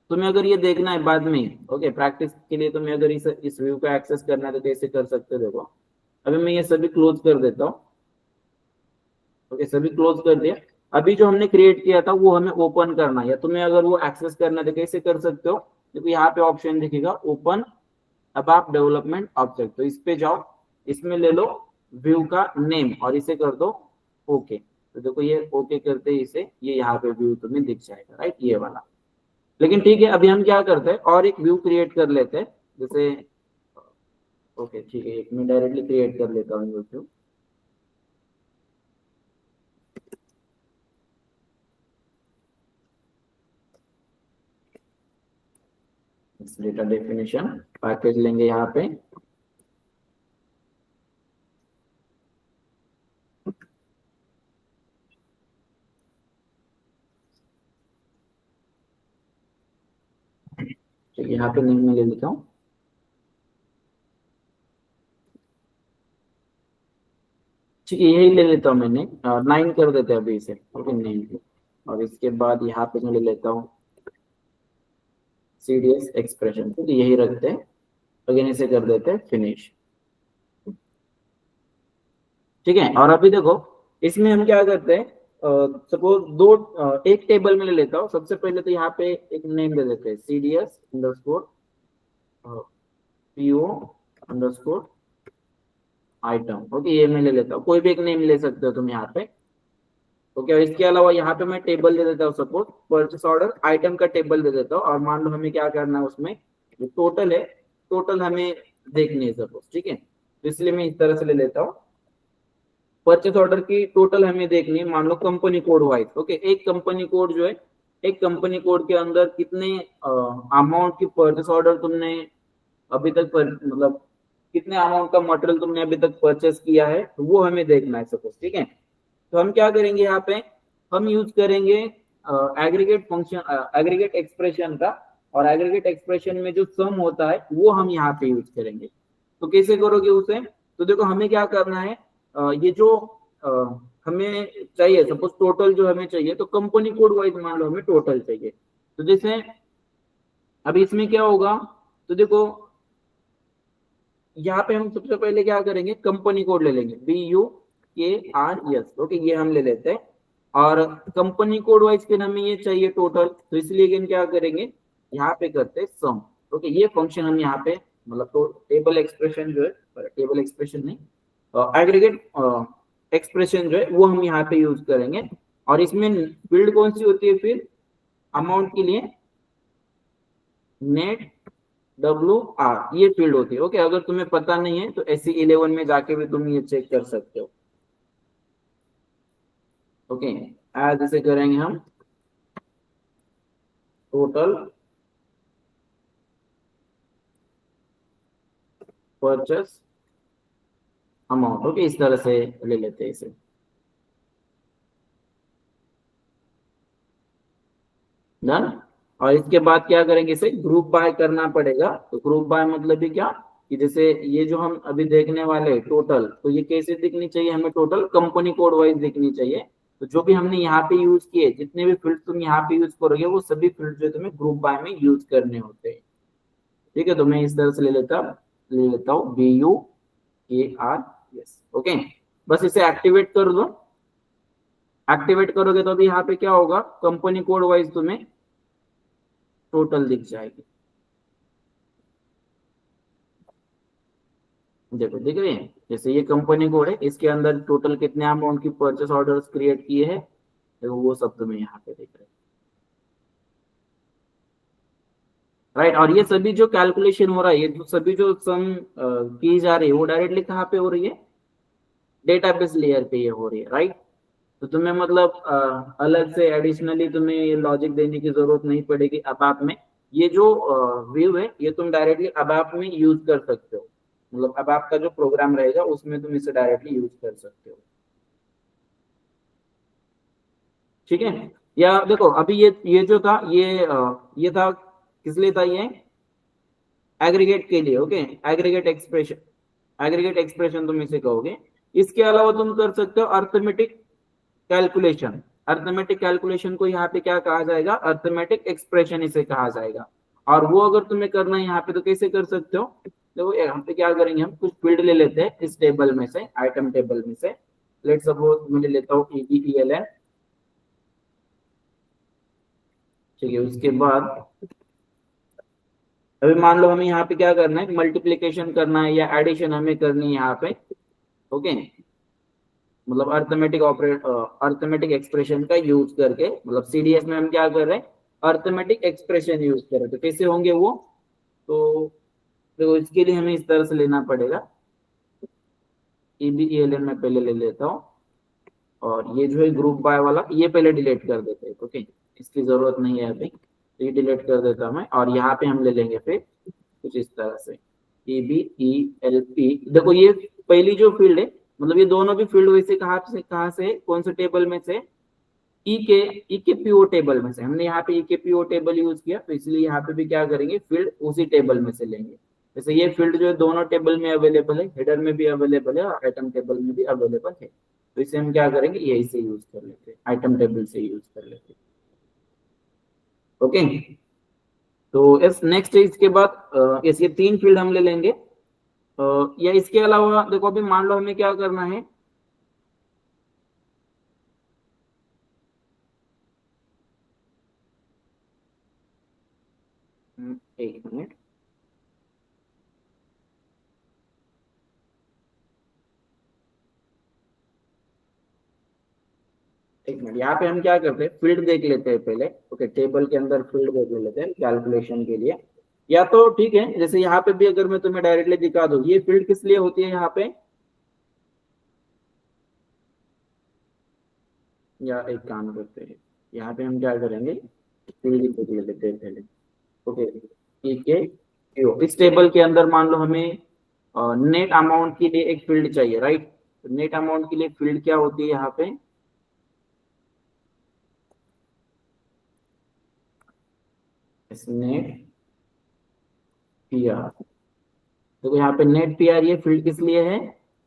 तुम्हें अगर ये देखना है बाद में, ओके, प्रैक्टिस के लिए तुम्हें अगर इस व्यू का एक्सेस करना है तो कैसे कर सकते हो देखो। अभी मैं ये सभी क्लोज कर देता हूँ। ओके, सभी क्लोज कर दिया। अभी जो हमने क्रिएट किया था वो हमें ओपन करना है, या तुम्हें अगर वो एक्सेस करना है तो कैसे कर सकते हो? देखो यहाँ पे ऑप्शन दिखेगा ओपन अब आप डेवलपमेंट ऑब्जेक्ट, तो इस पे जाओ, इसमें ले लो व्यू का नेम और इसे कर दो ओके। तो देखो ये ओके करते ही इसे ये यहाँ पे व्यू तुम्हें दिख जाएगा, राइट, ये वाला। लेकिन ठीक है, अभी हम क्या करते हैं और एक व्यू क्रिएट कर लेते हैं। जैसे ओके ठीक है, एक मैं डायरेक्टली क्रिएट कर लेता हूँ व्यू। डेटा डेफिनेशन पैकेज लेंगे यहाँ पे, ठीक है, यहाँ पे नेम में ले लेता हूँ। ठीक है, यही ले लेता हूँ मैंने, 9 कर देते हैं अभी इसे। ओके, 9, और इसके बाद यहाँ पे मैं ले लेता हूँ CDS एक्सप्रेशन, तो यही रखते हैं। अगेन इसे कर देते हैं फिनिश। ठीक है, और अभी देखो इसमें हम क्या करते हैं, सपोज एक टेबल में ले लेता हूँ। सबसे पहले तो यहाँ पे एक नेम दे देते हैं CDS underscore PO underscore item. Okay, ये मैं ले लेता हूँ, कोई भी एक नेम ले सकते हो तुम यहाँ पे। ओके, और इसके अलावा यहाँ पे मैं टेबल दे देता हूँ, सपोज परचेस ऑर्डर आइटम का टेबल दे देता हूँ। और मान लो हमें क्या करना है, उसमें जो टोटल है, टोटल हमें देखनी है सपोज। ठीक है, तो इसलिए मैं इस तरह से ले लेता हूँ, परचेस ऑर्डर की टोटल हमें देखनी है, मान लो कंपनी कोड वाइज। ओके, एक कंपनी कोड जो है, एक कंपनी कोड के अंदर कितने अमाउंट की परचेस ऑर्डर तुमने अभी तक मतलब कितने अमाउंट का मटेरियल तुमने अभी तक परचेस किया है, तो वो हमें देखना है सपोज। ठीक है, तो हम क्या करेंगे यहाँ पे, हम यूज करेंगे एग्रीगेट फंक्शन, एग्रीगेट एक्सप्रेशन का। और एग्रीगेट एक्सप्रेशन में जो सम होता है वो हम यहाँ पे यूज करेंगे। तो कैसे करोगे उसे? तो देखो हमें क्या करना है, ये जो हमें चाहिए, सपोज टोटल जो हमें चाहिए, तो कंपनी कोड वाइज मान लो हमें टोटल चाहिए। तो जैसे अभी इसमें क्या होगा, तो देखो यहाँ पे हम सबसे पहले क्या करेंगे, कंपनी कोड ले लेंगे BUKRS। ओके, ये हम ले लेते हैं। और कंपनी कोड वाइज फिर हमें ये चाहिए टोटल, तो इसलिए अगेन क्या करेंगे, यहाँ पे करते हैं सम। ओके, ये फंक्शन हम यहाँ पे मतलब तो टेबल एक्सप्रेशन जो है, टेबल एक्सप्रेशन नहीं, एग्रीगेट एक्सप्रेशन जो है वो हम यहाँ पे यूज करेंगे। और इसमें फील्ड कौन सी होती है फिर, अमाउंट के लिए नेट WR ये फील्ड होती है। ओके, अगर तुम्हें पता नहीं है तो SE11 में जाके भी तुम ये चेक कर सकते हो। ओके, आज इसे करेंगे हम टोटल परचेस अमाउंट। ओके, इस तरह से ले लेते हैं इसे। डन। और इसके बाद क्या करेंगे, इसे ग्रुप बाय करना पड़ेगा। तो ग्रुप बाय मतलब भी क्या कि जैसे ये जो हम अभी देखने वाले टोटल, तो ये कैसे दिखनी चाहिए हमें, टोटल कंपनी कोड वाइज दिखनी चाहिए। तो जो भी हमने यहाँ पे यूज किए, जितने भी फील्ड तुम यहाँ पे यूज करोगे, वो सभी फील्ड जो तुम्हें ग्रुप बाय में यूज करने होते हैं। ठीक है, तो मैं इस तरह से ले लेता हूँ BUAR। यस, ओके, बस इसे एक्टिवेट कर दो। एक्टिवेट करोगे तो अभी यहाँ पे क्या होगा, कंपनी कोड वाइज तुम्हें टोटल दिख जाएगी। देखो दिख रही है, जैसे ये कंपनी कोड है, इसके अंदर टोटल कितने अमाउंट की परचेस ऑर्डर्स क्रिएट किए हैं, देखो वो सब तुम्हें यहाँ पे दिख रहे हैं। राइट, और ये सभी जो कैलकुलेशन हो रहा है, ये जो सभी जो सम की जा रही है, वो डायरेक्टली कहाँ पे हो रही है, डेटाबेस लेयर पे ये हो रही है। राइट, तो तुम्हें मतलब अलग से एडिशनली तुम्हें ये लॉजिक देने की जरूरत नहीं पड़ेगी। अबाप में ये जो व्यू है, ये तुम डायरेक्टली अबाप में यूज कर सकते हो। मतलब अबाप का जो प्रोग्राम रहेगा उसमें तुम इसे डायरेक्टली यूज कर सकते हो। ठीक है, या देखो अभी ये जो था, ये था किस लिए था, ये एग्रीगेट के लिए। ओके, एग्रीगेट एक्सप्रेशन तुम इसे कहोगे। इसके अलावा तुम कर सकते हो अर्थमेटिक कैलकुलेशन। अर्थमेटिक कैलकुलेशन को यहाँ पे क्या कहा जाएगा, अर्थमेटिक एक्सप्रेशन इसे कहा जाएगा। और वो अगर तुम्हें करना है यहाँ पे तो कैसे कर सकते हो, देखो यहाँ पे क्या करेंगे, हम कुछ फील्ड ले लेते हैं इस टेबल में से, आइटम टेबल में से। लेट सपोज मैं ले लेता हूँ EBELN। ठीक है, उसके बाद अभी मान लो हमें यहाँ पे क्या करना है, मल्टीप्लीकेशन करना है या एडिशन हमें करनी है यहाँ पे। ओके, मतलब अर्थमेटिक एक्सप्रेशन का यूज करके, मतलब CDS में हम क्या कर रहे हैं, अर्थमेटिक एक्सप्रेशन यूज कर रहे हैं। तो कैसे होंगे वो, तो इसके लिए हमें इस तरह से लेना पड़ेगा। EBELN में पहले ले लेता हूँ, और ये जो है ग्रुप बाय वाला, ये पहले डिलीट कर देते हैं। ओके, इसकी जरूरत नहीं है अभी, तो ये डिलीट कर देता हूँ मैं। और यहाँ पे हम ले लेंगे फिर कुछ इस तरह से EBELP। देखो ये पहली जो फील्ड है, मतलब ये दोनों भी फील्ड वैसे कहाँ से कौन से टेबल में से, ई के पीओ टेबल में से। हमने यहाँ पे ई के पीओ टेबल यूज किया, तो इसलिए यहाँ पे भी क्या करेंगे, फील्ड उसी टेबल में से लेंगे। जैसे ये फील्ड जो है दोनों टेबल में अवेलेबल है, हेडर में भी अवेलेबल है और आइटम टेबल में भी अवेलेबल है। तो इसे हम क्या करेंगे, यही से यूज कर लेते हैं, आइटम टेबल से यूज कर लेते हैं। ओके, तो इस नेक्स्ट इसके बाद ये 3 फील्ड हम ले लेंगे। या इसके अलावा देखो अभी मान लो हमें क्या करना है, एक मिनट, यहाँ पे हम क्या करते हैं, फील्ड देख लेते हैं पहले। ओके, टेबल के अंदर फील्ड देख लेते हैं कैलकुलेशन के लिए। या तो ठीक है, जैसे यहाँ पे भी अगर मैं तुम्हें डायरेक्टली दिखा दूं, ये फील्ड किस लिए होती है यहाँ पे, या एक काम करते हैं, यहाँ पे हम क्या करेंगे, फील्ड देख लेते हैं पहले। ओके, ठीक है, इस टेबल के अंदर मान लो हमें नेट अमाउंट के लिए एक फील्ड चाहिए। राइट, नेट अमाउंट के लिए फील्ड क्या होती है यहाँ पे, नेट PR। देखो यहाँ पे नेट PR ये फील्ड किस लिए है,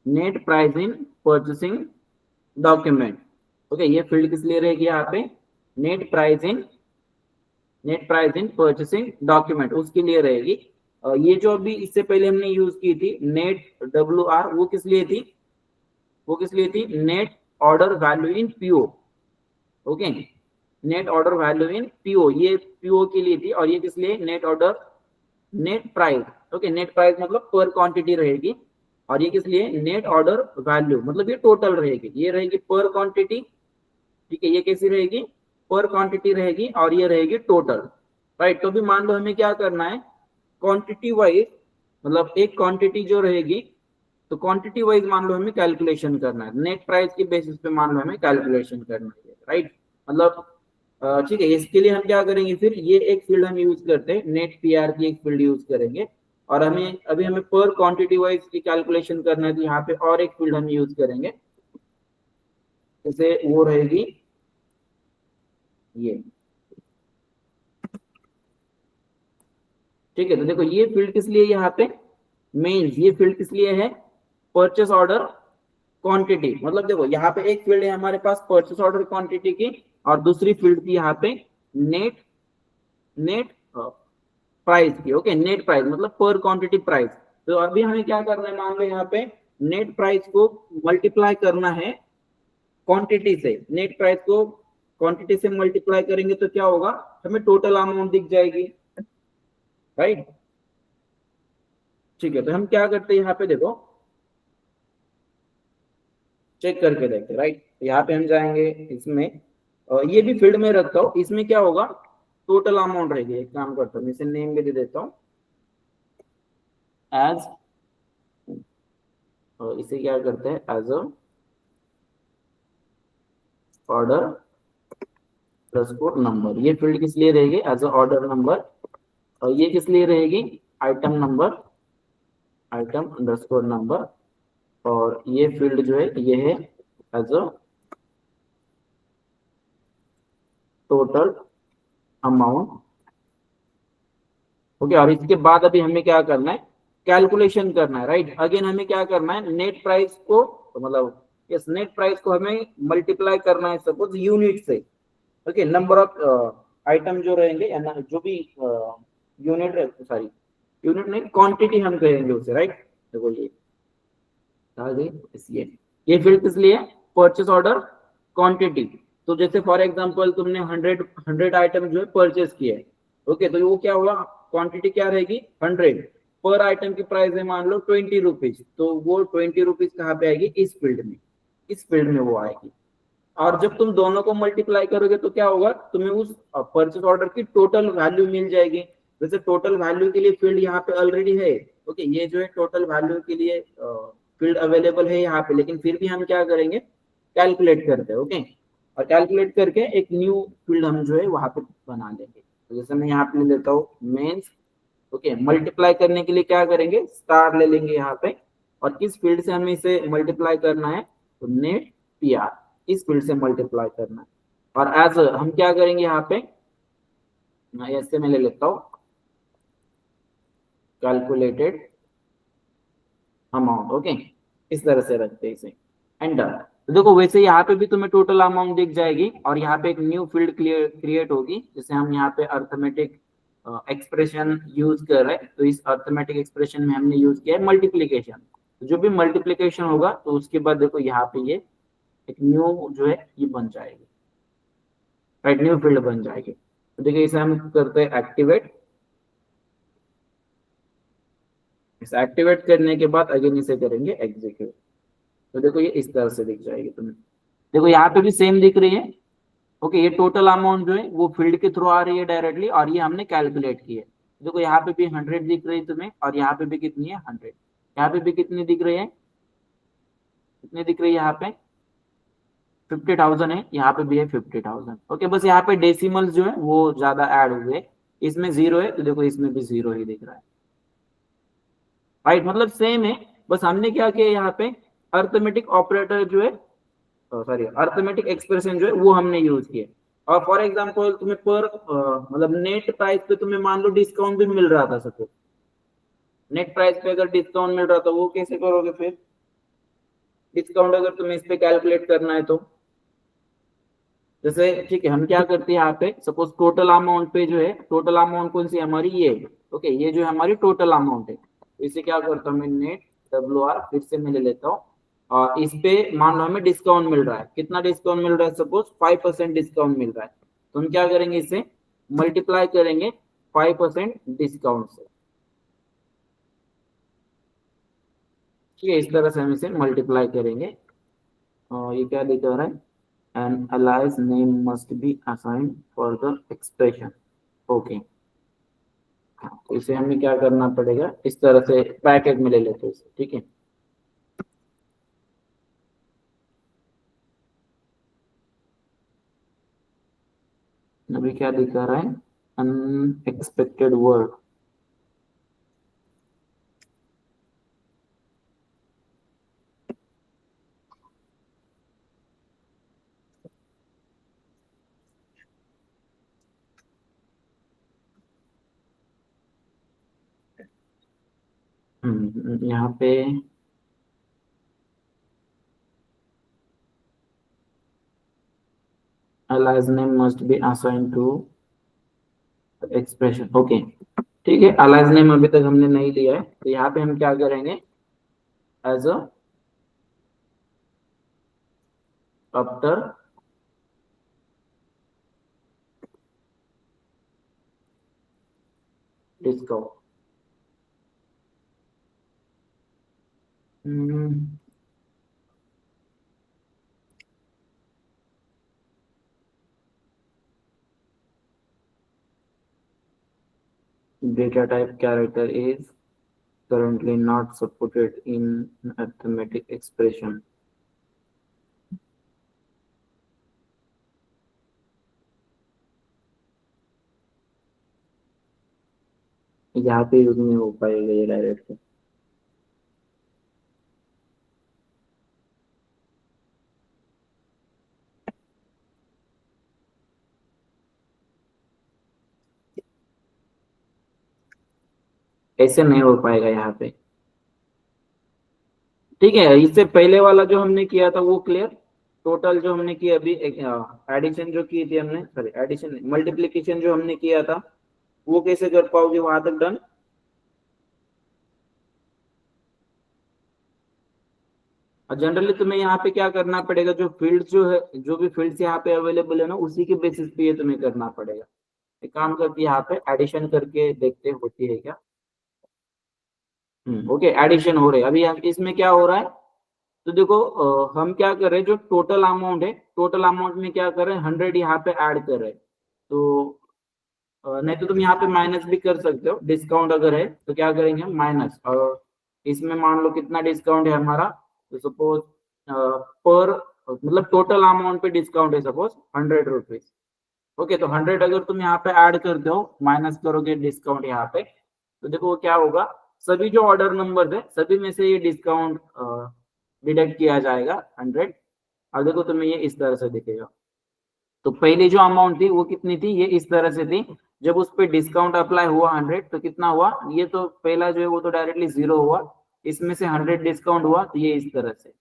net price in purchasing document. Okay, ये फील्ड किस लिए रहेगी यहाँ पे, net price in purchasing document, उसके लिए रहेगी। ये जो अभी इससे पहले हमने यूज की थी नेट WR, वो किस लिए थी, net order value in PO। Okay, net order value in PO, ये PO के लिए थी। और ये किस लिए, net price. Okay, net price मतलब पर क्वांटिटी रहेगी। और ये किस लिए, नेट ऑर्डर वैल्यू मतलब ये टोटल रहेगी, ये रहेगी पर क्वांटिटी। ठीक है, ये कैसी रहेगी, पर क्वांटिटी रहेगी और ये रहेगी टोटल, राइट। तो भी मान लो हमें क्या करना है, क्वांटिटी वाइज, मतलब एक क्वांटिटी जो रहेगी तो क्वांटिटी वाइज मान लो हमें कैलकुलेशन करना है, नेट प्राइस के बेसिस पे मान लो हमें कैलकुलेशन करना है, राइट। मतलब ठीक है, इसके लिए हम क्या करेंगे, फिर ये एक फील्ड हम यूज करते हैं, नेट पीआर की एक फील्ड यूज करेंगे, और हमें पर क्वांटिटी वाइज की कैलकुलेशन करना है, तो यहाँ पे और एक फील्ड हम यूज करेंगे, जैसे वो रहेगी ये, ठीक है। तो देखो ये फील्ड किस लिए यहाँ पे, मेंस ये फील्ड किस लिए है, परचेस ऑर्डर क्वांटिटी। मतलब देखो यहाँ पे एक फील्ड है हमारे पास परचेस ऑर्डर क्वांटिटी की, और दूसरी फील्ड थी यहाँ पे नेट नेट प्राइस की। ओके, नेट प्राइस मतलब पर क्वांटिटी प्राइस। तो अभी हमें क्या करना है, मान लो यहाँ पे नेट प्राइस को मल्टीप्लाई करना है क्वांटिटी से, नेट प्राइस को क्वांटिटी से मल्टीप्लाई करेंगे तो क्या होगा, हमें टोटल अमाउंट दिख जाएगी, राइट। ठीक है, तो हम क्या करते हैं यहाँ पे देखो, चेक करके देखते हैं, राइट। यहाँ पे हम जाएंगे इसमें, और ये भी फील्ड में रखता हूँ, इसमें क्या होगा, टोटल अमाउंट रहेगी। एक काम करता हूँ, इसे नेम भी दे देता हूँ एज, और इसे क्या करते हैं एज अ ऑर्डर नंबर। ये फील्ड किस लिए रहेगी, एज अ ऑर्डर नंबर, और ये किस लिए रहेगी, item number, item underscore number, और ये फील्ड जो है ये है as a total amount. Okay, और इसके बाद अभी हमें क्या करना है, कैलकुलेशन करना है, राइट। अगेन हमें क्या करना है, नेट प्राइस को, मतलब इस नेट प्राइस को हमें मल्टीप्लाई करना है सपोज यूनिट से। ओके, नंबर ऑफ आइटम जो रहेंगे, या जो भी यूनिट, सॉरी यूनिट नहीं, क्वांटिटी हम कहेंगे उसे, राइट। देखो ये आ गई, ये फील्ड किस लिए, परचेस ऑर्डर क्वांटिटी। तो जैसे फॉर एग्जांपल तुमने 100 आइटम जो है परचेस किए, ओके, तो वो क्या हुआ, क्वांटिटी क्या रहेगी 100, पर आइटम की प्राइस है मान लो 20 रुपीज, तो वो 20 रुपीज कहाँ पे आएगी, इस फील्ड में, इस फील्ड में वो आएगी। और जब तुम दोनों को मल्टीप्लाई करोगे तो क्या होगा, तुम्हें उस परचेस ऑर्डर की टोटल वैल्यू मिल जाएगी। वैसे टोटल वैल्यू के लिए फील्ड यहाँ पे ऑलरेडी है, ओके, ये जो है टोटल वैल्यू के लिए फील्ड अवेलेबल है यहाँ पे, लेकिन फिर भी हम क्या करेंगे, कैलकुलेट करते हैं, ओके। और कैलकुलेट करके एक न्यू फील्ड हम जो है वहां पे बना लेंगे। तो जैसे मैं यहाँ पे ले लेता हूँ मेंस, ओके, मल्टीप्लाई करने के लिए क्या करेंगे, स्टार ले लेंगे यहाँ पे, और किस फील्ड से हमें इसे मल्टीप्लाई करना है, तो नेट पीआर, इस फील्ड से मल्टीप्लाई करना है। और एज हम क्या करेंगे यहाँ पे, ऐसे मैं ले लेता हूँ कैलकुलेटेड अमाउंट, ओके, इस तरह से रखते हैं इसे, एंड डन। तो देखो वैसे यहाँ पे भी तुम्हें टोटल अमाउंट दिख जाएगी, और यहाँ पे एक न्यू फील्ड क्रिएट होगी, जैसे हम यहाँ पे अर्थमेटिक एक्सप्रेशन यूज कर रहे हैं, तो इस अर्थमेटिक एक्सप्रेशन में हमने यूज किया है मल्टीप्लीकेशन। तो जो भी मल्टीप्लीकेशन होगा तो उसके बाद देखो यहाँ पे ये एक न्यू जो है ये बन जाएगी, राइट, न्यू फील्ड बन जाएगी। तो देखिए इसे हम करते हैं एक्टिवेट, इसे एक्टिवेट करने के बाद अगेन इसे करेंगे एग्जीक्यूट। तो देखो ये इस तरह से दिख जाएगी तुम्हें, देखो यहाँ पे भी सेम दिख रही है, ओके। ये टोटल अमाउंट जो है वो फील्ड के थ्रू आ रही है डायरेक्टली, और ये हमने कैलकुलेट की है। देखो यहाँ पे भी 100 दिख रही है तुम्हें, और यहाँ पे भी कितनी है 100, यहाँ पे भी कितनी दिख रही है, कितनी दिख रही है, यहाँ पे 50,000 है, यहाँ पे भी है 50,000, ओके। बस यहाँ पे डेसिमल्स जो है वो ज्यादा ऐड हुए, इसमें 0 है, तो देखो इसमें भी 0 ही दिख रहा है, राइट। मतलब सेम है, बस हमने क्या किया यहाँ पे, अर्थमेटिक ऑपरेटर जो है, सॉरी अर्थमेटिक एक्सप्रेशन जो है वो हमने यूज किया। और फॉर एग्जांपल तुम्हें पर मतलब नेट प्राइस पे तुम्हें मान लो डिस्काउंट भी मिल रहा था, सपोज नेट प्राइस पे अगर डिस्काउंट मिल रहा था, वो कैसे करोगे फिर, डिस्काउंट अगर तुम्हें इस पे कैलकुलेट करना है तो, जैसे ठीक है हम क्या करते हैं यहाँ पे, सपोज टोटल अमाउंट पे जो है, टोटल अमाउंट कौन सी हमारी, ये, ओके, ये जो हमारी टोटल अमाउंट है, तो इसे क्या करता हूँ मैं, नेट WR फिर से मैं ले लेता हूँ, और इस पे मान लो हमें डिस्काउंट मिल रहा है, कितना डिस्काउंट मिल रहा है, सपोज 5% डिस्काउंट मिल रहा है, तो हम क्या करेंगे, इसे मल्टीप्लाई करेंगे 5% डिस्काउंट से, ठीक है। इस तरह से हम इसे मल्टीप्लाई करेंगे, और ये क्या दिखा रहा है, and alias name must be assigned for the expression. Okay, तो इसे हमें क्या करना पड़ेगा, इस तरह से ब्रैकेट में ले लेते हैं इसे, ठीक है। अभी क्या दिखा रहा है, अनएक्सपेक्टेड वर्ड। यहाँ पे alias name must be assigned to expression, okay ठीक है। alias name अभी तक हमने नहीं लिया है, तो यहाँ पे हम क्या करेंगे, as a after discount. data type character is currently not supported in arithmetic expression। यहाँ पे यूज नहीं हो पाएगा ये डायरेक्ट। ऐसे नहीं हो पाएगा यहाँ पे, ठीक है। इससे पहले वाला जो हमने किया था वो क्लियर, टोटल जो हमने किया अभी, एडिशन जो की थी हमने, सॉरी एडिशन मल्टीप्लिकेशन जो हमने किया था, वो कैसे कर पाओगे वहां तक डन। और जनरली तुम्हें यहाँ पे क्या करना पड़ेगा, जो फील्ड जो है, जो भी फील्ड्स यहाँ पे अवेलेबल है ना, उसी के बेसिस पे ये तुम्हें करना पड़ेगा। एक काम करके यहाँ पे एडिशन करके देखते होती है क्या। ओके, एडिशन हो रही है अभी इसमें क्या हो रहा है, तो देखो हम क्या कर रहे हैं, जो टोटल अमाउंट है, टोटल अमाउंट में क्या कर रहे हैं, 100 यहाँ पे ऐड कर रहे हैं। तो नहीं तो तुम यहाँ पे माइनस भी कर सकते हो, डिस्काउंट अगर है तो क्या करेंगे हम माइनस, और इसमें मान लो कितना डिस्काउंट है हमारा, तो सपोज पर मतलब टोटल अमाउंट पे डिस्काउंट है सपोज 100 रुपीज। ओके, तो 100 अगर तुम यहाँ पे ऐड करते हो, माइनस करोगे डिस्काउंट यहाँ पे, तो देखो क्या होगा, सभी जो ऑर्डर नंबर है सभी में से ये डिस्काउंट डिडक्ट किया जाएगा 100। और देखो तुम्हें ये इस तरह से दिखेगा। तो पहली जो अमाउंट थी वो कितनी थी, ये इस तरह से थी। जब उस पर डिस्काउंट अप्लाई हुआ 100, तो कितना हुआ, ये तो पहला जो है वो तो डायरेक्टली 0 हुआ, इसमें से 100 डिस्काउंट हुआ, तो ये इस तरह से।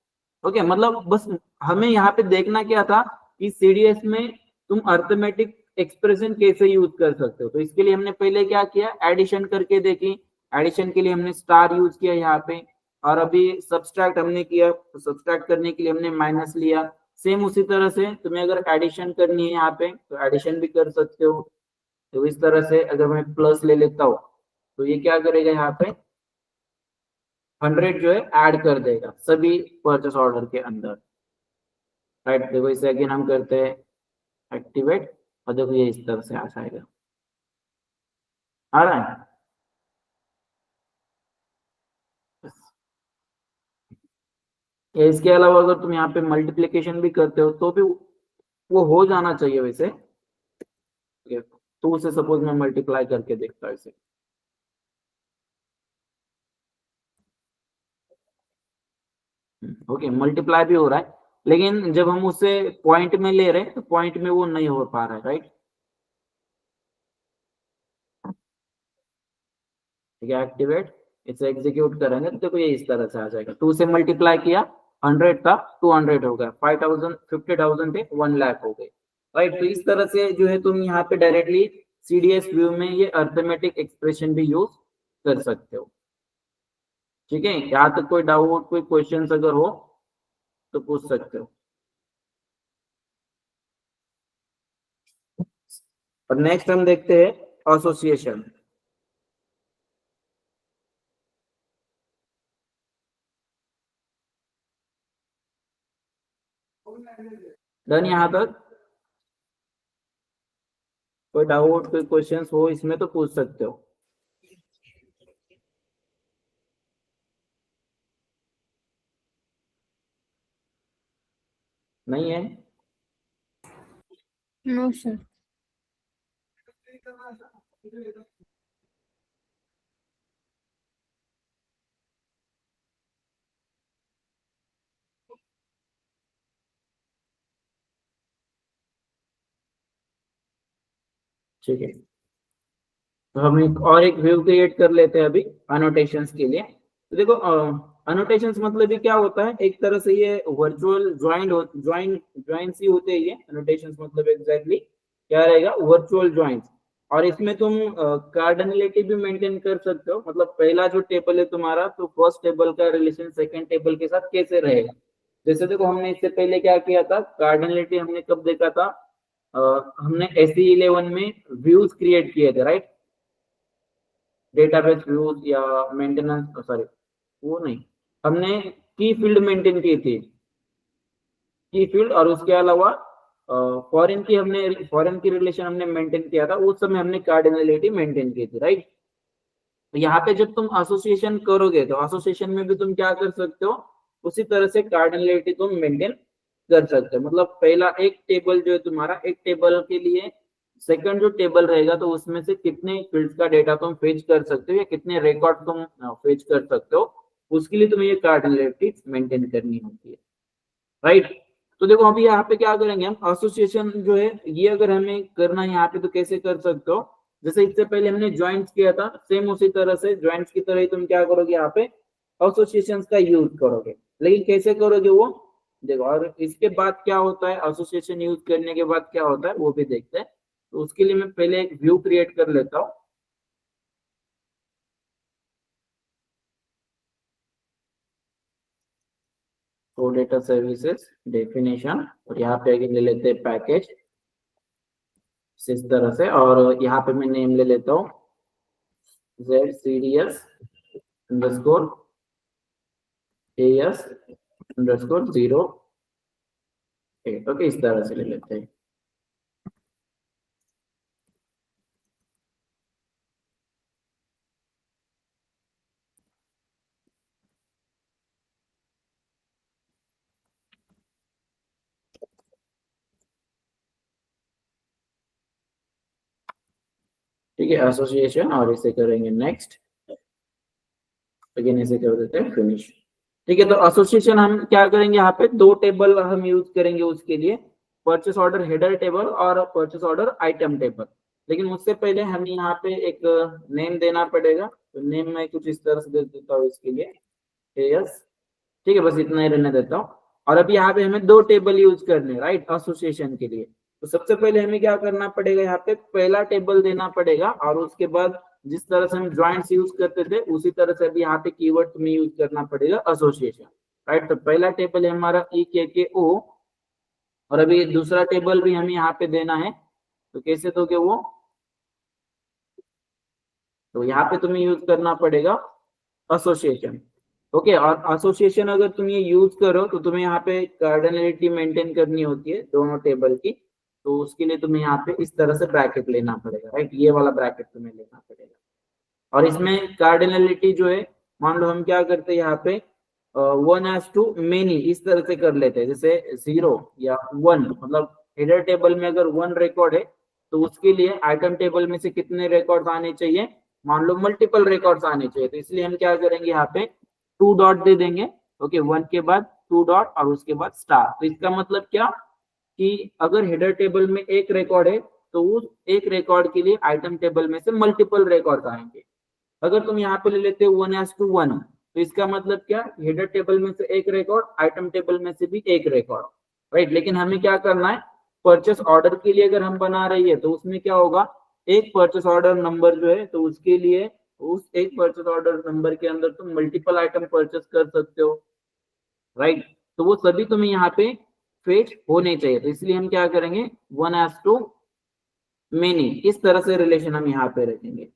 ओके, मतलब बस हमें यहाँ पे देखना क्या था कि सीडीएस में तुम अर्थमेटिक एक्सप्रेशन कैसे यूज कर सकते हो। तो इसके लिए हमने पहले क्या किया, एडिशन करके देखी। एडिशन के लिए हमने स्टार यूज किया यहाँ पे, और अभी सब्सट्रैक्ट हमने किया, तो सब्सट्रैक्ट करने के लिए हमने माइनस लिया। सेम उसी तरह से तुम्हें अगर एडिशन करनी है यहाँ पे, तो एडिशन भी कर सकते हो। तो इस तरह से अगर मैं प्लस ले लेता हूँ, तो ये क्या करेगा, यहाँ पे 100 जो है ऐड कर देगा सभी परचेस ऑर्डर के अंदर। राइट, देखो इसे अगेन हम करते हैं एक्टिवेट, और देखो ये इस तरह से आ जाएगा। आ रहा है, या इसके अलावा अगर तुम यहाँ पे मल्टीप्लीकेशन भी करते हो तो भी वो हो जाना चाहिए वैसे। तो उसे सपोज मैं मल्टीप्लाई करके देखता हूँ इसे। ओके, मल्टीप्लाई भी हो रहा है, लेकिन जब हम उसे पॉइंट में ले रहे हैं तो पॉइंट में वो नहीं हो पा रहा है। राइट, ठीक है, एक्टिवेट, इसे एग्जीक्यूट करेंगे तो देखो ये इस तरह से आ जाएगा। 2 से मल्टीप्लाई किया, 100 था 200 हो गया, 5000 50,000 थे 1 लाख हो गए। राइट, तो इस तरह से जो है तुम यहाँ पे डायरेक्टली सीडीएस व्यू में ये अर्थमेटिक एक्सप्रेशन भी यूज कर सकते हो। ठीक है, यहाँ तक कोई डाउट, कोई क्वेश्चंस अगर हो तो पूछ सकते हो। और नेक्स्ट हम देखते हैं एसोसिएशन। डन यहाँ तक? कोई डाउट, कोई क्वेश्चंस हो इसमें तो पूछ सकते हो। नहीं है? No sir. ठीक है, तो हम एक व्यू क्रिएट कर लेते हैं अभी अनोटेशंस के लिए। तो देखो अनोटेशंस मतलब ये क्या होता है, एक तरह से ये वर्चुअल ज्वाइंट्स ही होते हैं ये अनोटेशंस। मतलब एग्जैक्टली क्या रहेगा, वर्चुअल ज्वाइंट्स। और इसमें तुम कार्डिनलिटी भी मेंटेन कर सकते हो। मतलब पहला जो टेबल है तुम्हारा, तो फर्स्ट टेबल का रिलेशन सेकंड टेबल के साथ कैसे रहेगा। जैसे देखो हमने इससे पहले क्या किया था, कार्डिनलिटी हमने कब देखा था, हमने SE11 में व्यूज क्रिएट किए थे, राइट। डेटाबेस व्यूज या मेंटेनेंस, सॉरी वो नहीं, हमने की फील्ड मेंटेन की थी, की फील्ड। और उसके अलावा फॉरेन की रिलेशन हमने मेंटेन किया था, उस समय हमने कार्डिनलिटी मेंटेन की थी, राइट। तो यहाँ पे जब तुम एसोसिएशन करोगे तो एसोसिएशन में भी तुम क्या कर सकते हो, उसी तरह से कार्डिनलिटी तुम मेंटेन कर सकते हो। मतलब पहला एक टेबल जो है तुम्हारा, एक टेबल के लिए सेकंड जो टेबल रहेगा तो उसमें से कितने फील्ड्स का डेटा तुम फेच कर सकते हो या कितने रिकॉर्ड तुम फेच कर सकते हो, उसके लिए तुम्हें ये कार्डिनलिटी मेंटेन करनी होती है, राइट। तो देखो अभी यहाँ पे क्या करेंगे हम, एसोसिएशन जो है ये अगर हमें करना है यहाँ पे तो कैसे कर सकते हो। जैसे इससे पहले हमने ज्वाइंट्स किया था, सेम उसी तरह से ज्वाइंट्स की तरह ही तुम क्या करोगे, यहाँ पे एसोसिएशन का यूज करोगे। लेकिन कैसे करोगे वो देखो, और इसके बाद क्या होता है, एसोसिएशन यूज करने के बाद क्या होता है वो भी देखते हैं। तो उसके लिए मैं पहले एक व्यू क्रिएट कर लेता हूँ। तो डेटा सर्विसेज डेफिनेशन, और यहाँ पे आगे ले लेते हैं पैकेज इस तरह से। और यहाँ पे मैं नेम ले लेता हूँ ZCDS_AS_0। ओके, इस तरह से ले लेते हैं। ठीक है, एसोसिएशन, और इसे करेंगे नेक्स्ट, अगेन इसे कर देते हैं फिनिश। ठीक है, तो एसोसिएशन हम क्या करेंगे, यहाँ पे दो टेबल हम यूज करेंगे उसके लिए, परचेस ऑर्डर हेडर टेबल और परचेस ऑर्डर आइटम टेबल। लेकिन उससे पहले हमें यहाँ पे एक नेम देना पड़ेगा। तो नेम मैं कुछ इस तरह से दे देता हूँ इसके लिए, यस। ठीक है, बस इतना ही रहने देता हूँ। और अब यहाँ पे हमें दो टेबल यूज करने, राइट, एसोसिएशन के लिए। तो सबसे पहले हमें क्या करना पड़ेगा, यहाँ पे पहला टेबल देना पड़ेगा, और उसके बाद जिस तरह से हम ज्वाइंट्स यूज करते थे उसी तरह से अभी यहाँ पे कीवर्ड तुम्हें यूज करना पड़ेगा, एसोसिएशन, राइट। तो पहला टेबल है हमारा EKKO, और अभी दूसरा टेबल भी हमें यहाँ पे देना है। तो कैसे दोगे वो, तो यहाँ पे तुम्हें यूज करना पड़ेगा एसोसिएशन। ओके, और एसोसिएशन अगर तुम ये यूज करो तो तुम्हें यहाँ पे कार्डिनलिटी मेंटेन करनी होती है दोनों टेबल की। तो उसके लिए तुम्हें यहाँ पे इस तरह से ब्रैकेट लेना पड़ेगा, राइट, ये वाला ब्रैकेट तुम्हें लेना पड़ेगा। और इसमें कार्डिनलिटी जो है, मान लो हम क्या करते हैं यहाँ पे 1:many इस तरह से कर लेते हैं। जैसे 0 या 1, मतलब हेडर टेबल में अगर 1 रिकॉर्ड है तो उसके लिए आइटम टेबल में से कितने रिकॉर्ड्स आने चाहिए, मान लो मल्टीपल रिकॉर्ड्स आने चाहिए। तो इसलिए हम क्या करेंगे, यहाँ पे 2 डॉट दे देंगे। ओके, 1 के बाद 2 डॉट और उसके बाद स्टार। तो इसका मतलब क्या कि अगर हेडर टेबल में एक रिकॉर्ड है तो उस एक रिकॉर्ड के लिए आइटम टेबल में से मल्टीपल रिकॉर्ड आएंगे। अगर तुम यहाँ पे ले लेते हो 1:1, तो इसका मतलब क्या, हेडर टेबल में से एक रिकॉर्ड, आइटम टेबल में से भी एक रिकॉर्ड, राइट। लेकिन हमें क्या करना है, परचेस ऑर्डर के लिए अगर हम बना रही है तो उसमें क्या होगा, एक परचेस ऑर्डर नंबर जो है, तो उसके लिए उस एक परचेस ऑर्डर नंबर के अंदर तुम मल्टीपल आइटम परचेस कर सकते हो, राइट। तो वो सभी तुम्हें यहाँ पे फेच होने चाहिए। तो इसलिए हम क्या करेंगे, 1:many इस तरह से रिलेशन हम यहाँ पे रखेंगे।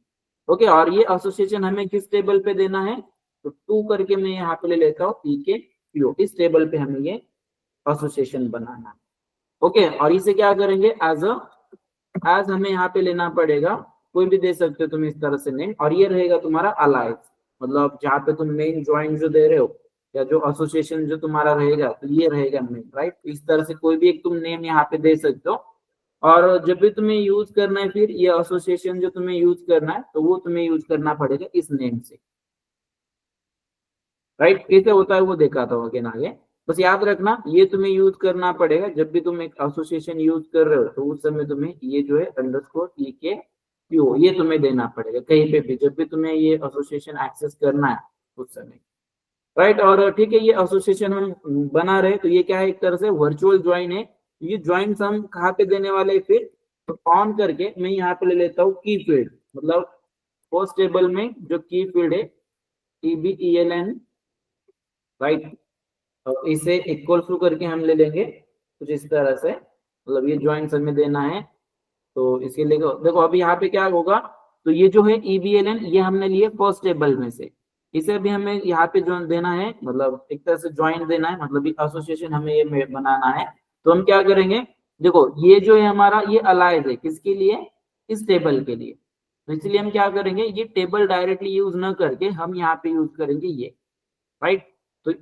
ओके, और ये एसोसिएशन हमें किस टेबल पे देना है, तो 2 करके मैं यहाँ पे ले लेता हूँ EKQ, इस टेबल पे हमें ये एसोसिएशन बनाना है। ओके, और इसे क्या करेंगे एज हमें यहाँ पे लेना पड़ेगा, कोई भी दे सकते हो तुम इस तरह से नेम, और ये रहेगा तुम्हारा अलाइज, मतलब जहाँ पे तुम मेन ज्वाइन जो दे रहे हो या जो एसोसिएशन जो तुम्हारा रहेगा तो ये रहेगा मेन, राइट। इस तरह से कोई भी एक तुम नेम यहाँ पे दे सकते हो, और जब भी तुम्हें यूज करना है फिर ये एसोसिएशन जो तुम्हें यूज करना है तो वो तुम्हें यूज करना पड़ेगा इस नेम से, राइट। कैसे होता है वो देखा था अगेन आगे, बस याद रखना ये तुम्हें यूज करना पड़ेगा जब भी तुम एक एसोसिएशन यूज कर रहे हो, तो उस समय तुम्हें ये जो है अंडरस्कोर EK PO ये तुम्हें देना पड़ेगा कहीं पे भी जब भी तुम्हें ये एसोसिएशन एक्सेस करना है उस समय, राइट। और ठीक है, ये एसोसिएशन हम बना रहे तो ये क्या है, एक तरह से वर्चुअल ज्वाइन है। ये ज्वाइन हम कहाँ पे देने वाले हैं फिर, तो ऑन करके मैं यहाँ पे ले लेता हूँ की फील्ड, मतलब फर्स्ट टेबल में जो की फील्ड है EBELN, राइट। और इसे इक्वल टू करके हम ले लेंगे कुछ इस तरह से, मतलब ये ज्वाइन हमें देना है तो इसके लिए देखो अभी यहाँ पे क्या होगा, तो ये जो है EBLN ये हमने लिए फर्स्ट टेबल में से, इसे भी हमें यहाँ पे जो देना है, मतलब एक तरह से ज्वाइन देना है, मतलब एसोसिएशन हमें ये बनाना है। तो हम क्या करेंगे, देखो ये जो है हमारा ये अलाइज है किसके लिए, इस टेबल के लिए, तो इसलिए हम क्या करेंगे, ये टेबल डायरेक्टली यूज न करके हम यहाँ पे यूज करेंगे ये, राइट। तो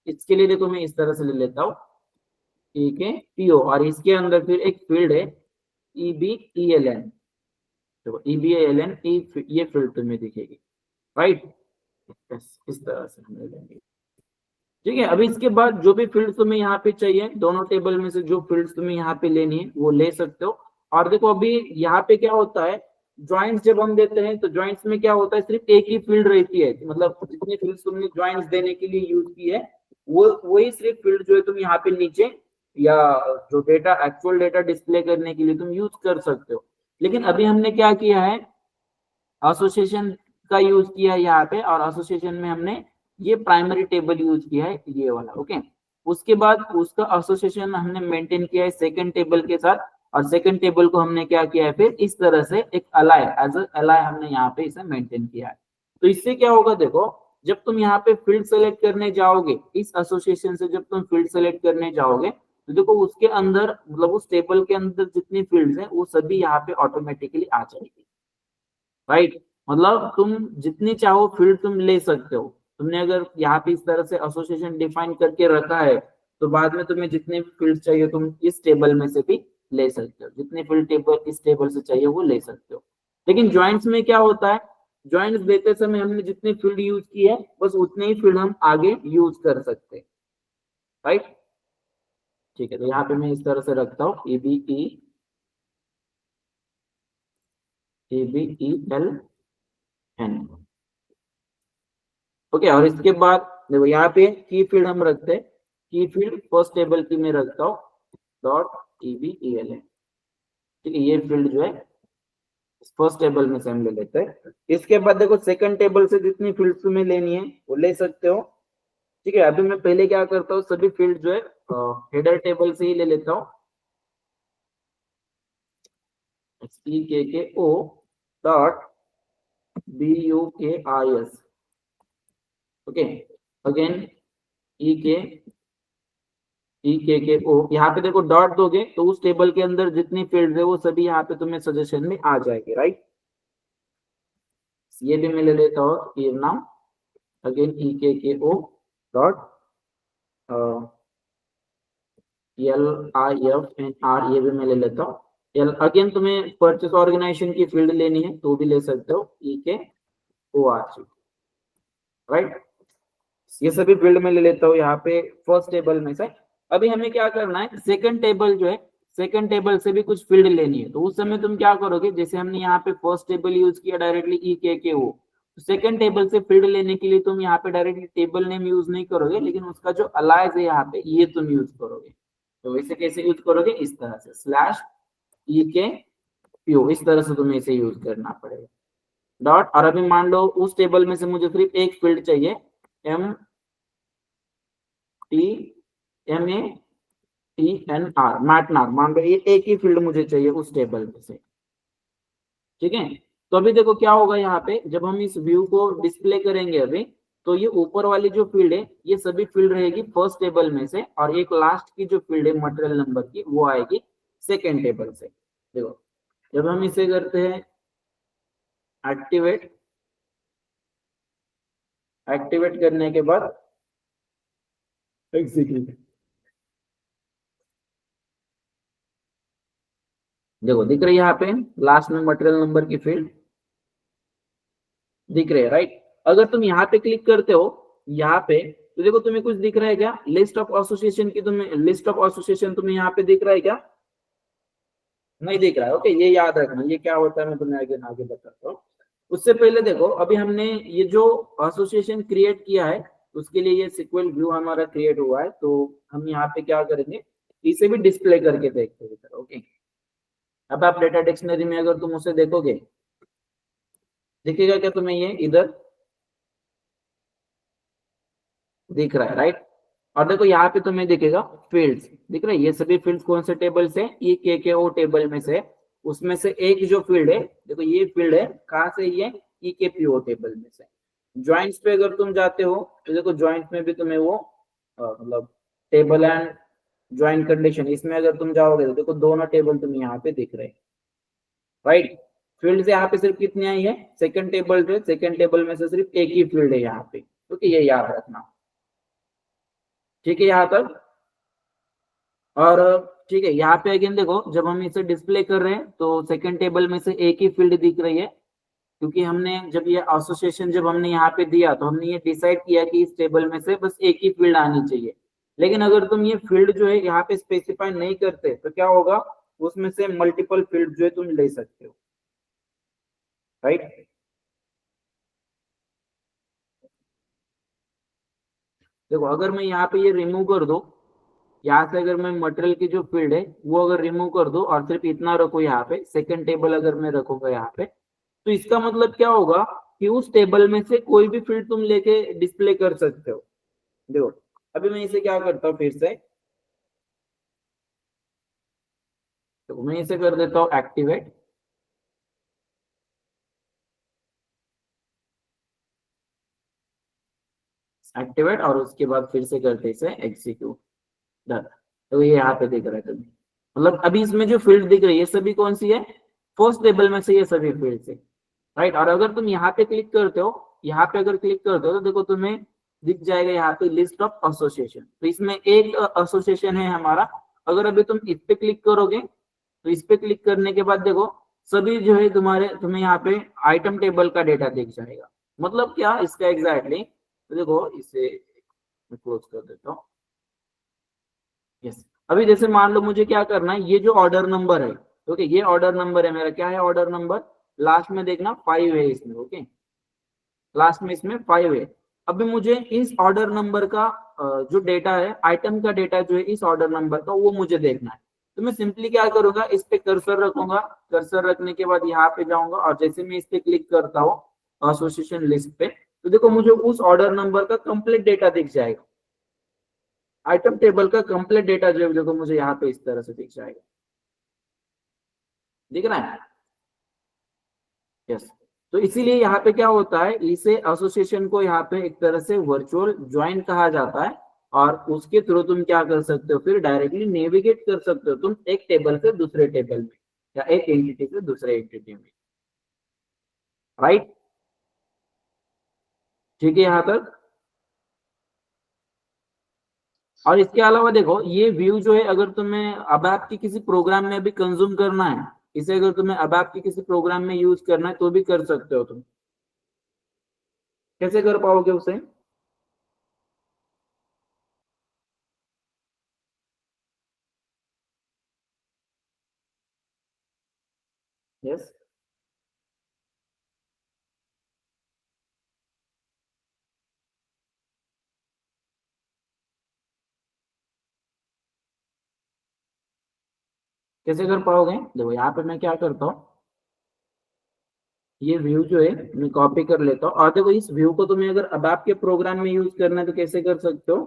इसके लिए देखो मैं इस तरह से ले लेता हूँ ठीक है PO, और इसके अंदर फिर एक फील्ड है EBELN, देखो EBELN ये फील्ड तुम्हें दिखेगी, राइट। इस तरह से हम ले लेंगे, ठीक है। अभी इसके बाद जो भी फील्ड तुम्हें यहाँ पे चाहिए, दोनों टेबल में से जो फील्ड्स तुम्हें यहाँ पे लेनी है वो ले सकते हो। और देखो अभी यहाँ पे क्या होता है, ज्वाइंट्स जब हम देते हैं तो ज्वाइंट्स में क्या होता है, सिर्फ एक ही फील्ड रहती है, मतलब जितनी फील्ड्स तुमने ज्वाइंट्स देने के लिए यूज की है वो वही सिर्फ फील्ड जो है तुम यहाँ पे नीचे या जो डेटा एक्चुअल डेटा डिस्प्ले करने के लिए तुम यूज कर सकते हो। लेकिन अभी हमने क्या किया है, एसोसिएशन का यूज किया है यहाँ पे, और एसोसिएशन में हमने ये प्राइमरी टेबल यूज किया है ये वाला, ओके। उसके बाद उसका एसोसिएशन हमने मेंटेन किया है सेकंड टेबल के साथ, और सेकंड टेबल को हमने क्या किया है फिर इस तरह से एक अलाइ एज अलाइ हमने यहाँ पे इसे मेंटेन किया है। तो इससे क्या होगा, देखो जब तुम यहाँ पे फील्ड सेलेक्ट करने जाओगे इस एसोसिएशन से, जब तुम फील्ड सेलेक्ट करने जाओगे तो देखो उसके अंदर, मतलब उस टेबल के अंदर जितनी फील्ड्स हैं वो सभी यहाँ पे ऑटोमेटिकली आ जाएगी, राइट। मतलब तुम जितनी चाहो फील्ड तुम ले सकते हो। तुमने अगर यहाँ पे इस तरह से एसोसिएशन डिफाइन करके रखा है तो बाद में तुम्हें जितने फील्ड चाहिए तुम इस टेबल में से भी ले सकते हो, जितने फील्ड टेबल इस टेबल से चाहिए वो ले सकते हो। लेकिन ज्वाइंट्स में क्या होता है, ज्वाइंट्स देते समय हमने जितनी फील्ड यूज की है बस उतने ही फील्ड हम आगे यूज कर सकते हैं, राइट। ठीक है, तो यहाँ पे मैं इस तरह से रखता हूँ EBELN, ओके। और इसके बाद देखो यहाँ पे की फील्ड हम रखते हैं, की फील्ड फर्स्ट टेबल की मैं रखता हूँ .EBELN, ठीक है। ये फील्ड जो है फर्स्ट टेबल में से हम ले लेते हैं। इसके बाद देखो सेकंड टेबल से जितनी फील्ड तुम्हें लेनी है वो ले सकते हो, ठीक है। अभी मैं पहले क्या करता हूँ, सभी फील्ड जो है हेडर टेबल से ही ले लेता हूँ, EKKO.BUKIS, ओके। अगेन EKKO, यहाँ पे देखो डॉट दोगे तो उस टेबल के अंदर जितनी फील्ड है वो सभी यहाँ पे तुम्हें सजेशन में आ जाएगी, राइट। ये भी मैं ले लेता हूँ ये नाम, अगेन EKKO.LIFNR, ये भी मैं ले लेता हूँ। अगेन तुम्हें परचेस ऑर्गेनाइजेशन की फील्ड लेनी है तो भी ले सकते हो EKORG, राइट। ये सभी फील्ड में ले लेता हूँ यहाँ पे फर्स्ट टेबल में से। अभी हमें क्या करना है, सेकंड टेबल जो है सेकंड टेबल से भी कुछ फील्ड लेनी है, तो उस समय तुम क्या करोगे, जैसे हमने यहाँ पे फर्स्ट टेबल यूज किया डायरेक्टली EKKO, तो सेकंड टेबल से फील्ड लेने के लिए तुम यहाँ पे डायरेक्टली टेबल नेम यूज नहीं करोगे, लेकिन उसका जो अलाइज है यहाँ पे ये तुम यूज करोगे। तो वैसे कैसे यूज करोगे, इस तरह से /EKPO, इस तरह से तुम्हें इसे यूज करना पड़ेगा डॉट। और अभी मान लो उस टेबल में से मुझे सिर्फ एक फील्ड चाहिए MATNR, मैटनार, मान लो ये एक ही फील्ड मुझे चाहिए उस टेबल में से, ठीक है। तो अभी देखो क्या होगा यहाँ पे, जब हम इस व्यू को डिस्प्ले करेंगे अभी तो ये ऊपर वाली जो फील्ड है ये सभी फील्ड रहेगी फर्स्ट टेबल में से, और एक लास्ट की जो फील्ड है मटेरियल नंबर की वो आएगी सेकेंड टेबल से। देखो जब हम इसे करते हैं एक्टिवेट, एक्टिवेट करने के बाद एग्जीक्यूट, देखो दिख रही है यहाँ पे लास्ट में मटेरियल नंबर की फील्ड दिख रही है, राइट। अगर तुम यहाँ पे क्लिक करते हो यहाँ पे, तो देखो तुम्हें कुछ दिख रहा है क्या, लिस्ट ऑफ एसोसिएशन की, तुम्हें लिस्ट ऑफ एसोसिएशन तुम्हें यहाँ पे दिख रहा है क्या, नहीं दिख रहा है। ओके, ये याद रखना, ये क्या होता है मैं तुम्हें आगे आगे बताता हूँ। उससे पहले देखो अभी हमने ये जो एसोसिएशन क्रिएट किया है उसके लिए ये सिक्वल व्यू हमारा क्रिएट हुआ है, तो हम यहाँ पे क्या करेंगे, इसे भी डिस्प्ले करके देखते हैं। ओके, अब आप डेटा डिक्शनरी में अगर तुम उसे देखोगे, दिखेगा क्या तुम्हें, ये इधर दिख रहा है, राइट। और देखो यहाँ पे तुम्हें दिखेगा फील्ड्स दिख रहा है, ये सभी फील्ड्स कौन से टेबल से, ये के ओ टेबल में से, उसमें से एक जो फील्ड है, देखो ये फील्ड है कहाँ से, ये के पी ओ टेबल में से। ज्वाइंट्स पे अगर तुम जाते हो तो देखो ज्वाइंट्स में भी तुम्हें वो मतलब टेबल एंड ज्वाइंट कंडीशन, इसमें अगर तुम जाओगे तो देखो दोनों टेबल तुम्हें यहाँ पे दिख रहे हैं, राइट। फील्ड यहाँ पे सिर्फ कितनी आई है, सेकंड टेबल से, सेकंड टेबल में से सिर्फ एक ही फील्ड है यहाँ पे, क्योंकि ये याद रखना, ठीक है यहाँ तक। और ठीक है, यहाँ पे अगेन देखो जब हम इसे डिस्प्ले कर रहे हैं तो सेकंड टेबल में से एक ही फील्ड दिख रही है, क्योंकि हमने जब ये एसोसिएशन जब हमने यहाँ पे दिया तो हमने ये डिसाइड किया कि इस टेबल में से बस एक ही फील्ड आनी चाहिए। लेकिन अगर तुम ये फील्ड जो है यहाँ पे स्पेसिफाई नहीं करते तो क्या होगा, उसमें से मल्टीपल फील्ड जो है तुम ले सकते हो, राइट। देखो अगर मैं यहाँ पे ये रिमूव कर दूं, यहाँ से अगर मैं मटेरियल की जो फील्ड है वो अगर रिमूव कर दूं और सिर्फ इतना रखो यहाँ पे, सेकंड टेबल अगर मैं रखूंगा यहाँ पे, तो इसका मतलब क्या होगा कि उस टेबल में से कोई भी फील्ड तुम लेके डिस्प्ले कर सकते हो। देखो अभी मैं इसे क्या करता हूँ फिर से, तो मैं इसे कर देता हूँ एक्टिवेट, एक्टिवेट और उसके बाद फिर से करते इसे एग्जीक्यूट, डन। तो ये यहाँ पे दिख रहा है तुम्हें, मतलब अभी इसमें जो फील्ड दिख रही है सभी कौन सी है, फर्स्ट टेबल में से ये सभी फील्ड है, राइट। और अगर तुम यहाँ पे क्लिक करते हो, यहाँ पे अगर क्लिक करते हो तो देखो तुम्हें दिख जाएगा यहाँ पे लिस्ट ऑफ एसोसिएशन, तो इसमें एक एसोसिएशन है हमारा। अगर अभी तुम इस पे क्लिक करोगे तो इस पे क्लिक करने के बाद देखो सभी जो है तुम्हें यहाँ पे आइटम टेबल का डेटा दिख जाएगा। मतलब क्या इसका एग्जैक्टली, तो देखो इसे क्लोज कर देता हूँ। यस, अभी जैसे मान लो मुझे क्या करना है, ये जो ऑर्डर नंबर है, ओके ये ऑर्डर नंबर है मेरा, क्या है ऑर्डर नंबर, लास्ट में देखना 5 है इसमें, ओके लास्ट में इसमें 5 है। अभी मुझे इस ऑर्डर नंबर का जो डेटा है, आइटम का डेटा जो है इस ऑर्डर नंबर का, वो मुझे देखना है। तो मैं सिंपली क्या करूंगा, इस पे कर्सर रखूंगा, कर्सर रखने के बाद यहाँ पे जाऊंगा और जैसे मैं इस पे क्लिक करता हूँ एसोसिएशन लिस्ट पे, तो देखो मुझे उस ऑर्डर नंबर का कंप्लीट डेटा दिख जाएगा, आइटम टेबल का कंप्लीट डेटा जो है देखो मुझे यहाँ पे इस तरह से दिख जाएगा, दिख रहा है। यस, तो इसीलिए यहाँ पे क्या होता है, इसे एसोसिएशन को यहाँ पे एक तरह से वर्चुअल ज्वाइन कहा जाता है, और उसके थ्रू तुम क्या कर सकते हो, फिर डायरेक्टली नेविगेट कर सकते हो तुम एक टेबल से दूसरे टेबल में, या एक एंटिटी से दूसरे एंटिटी में, राइट। ठीक है यहाँ तक। और इसके अलावा देखो ये व्यू जो है, अगर तुम्हें अब आपकी किसी प्रोग्राम में भी कंज्यूम करना है, इसे अगर तुम्हें अब आपकी किसी प्रोग्राम में यूज करना है तो भी कर सकते हो तुम। कैसे कर पाओगे उसे, यस कैसे कर पाओगे, देखो यहाँ पे मैं क्या करता हूँ, ये व्यू जो है मैं कॉपी कर लेता हूँ, और देखो इस व्यू को तुम्हें अगर अब आपके प्रोग्राम में यूज करना है तो कैसे कर सकते हो,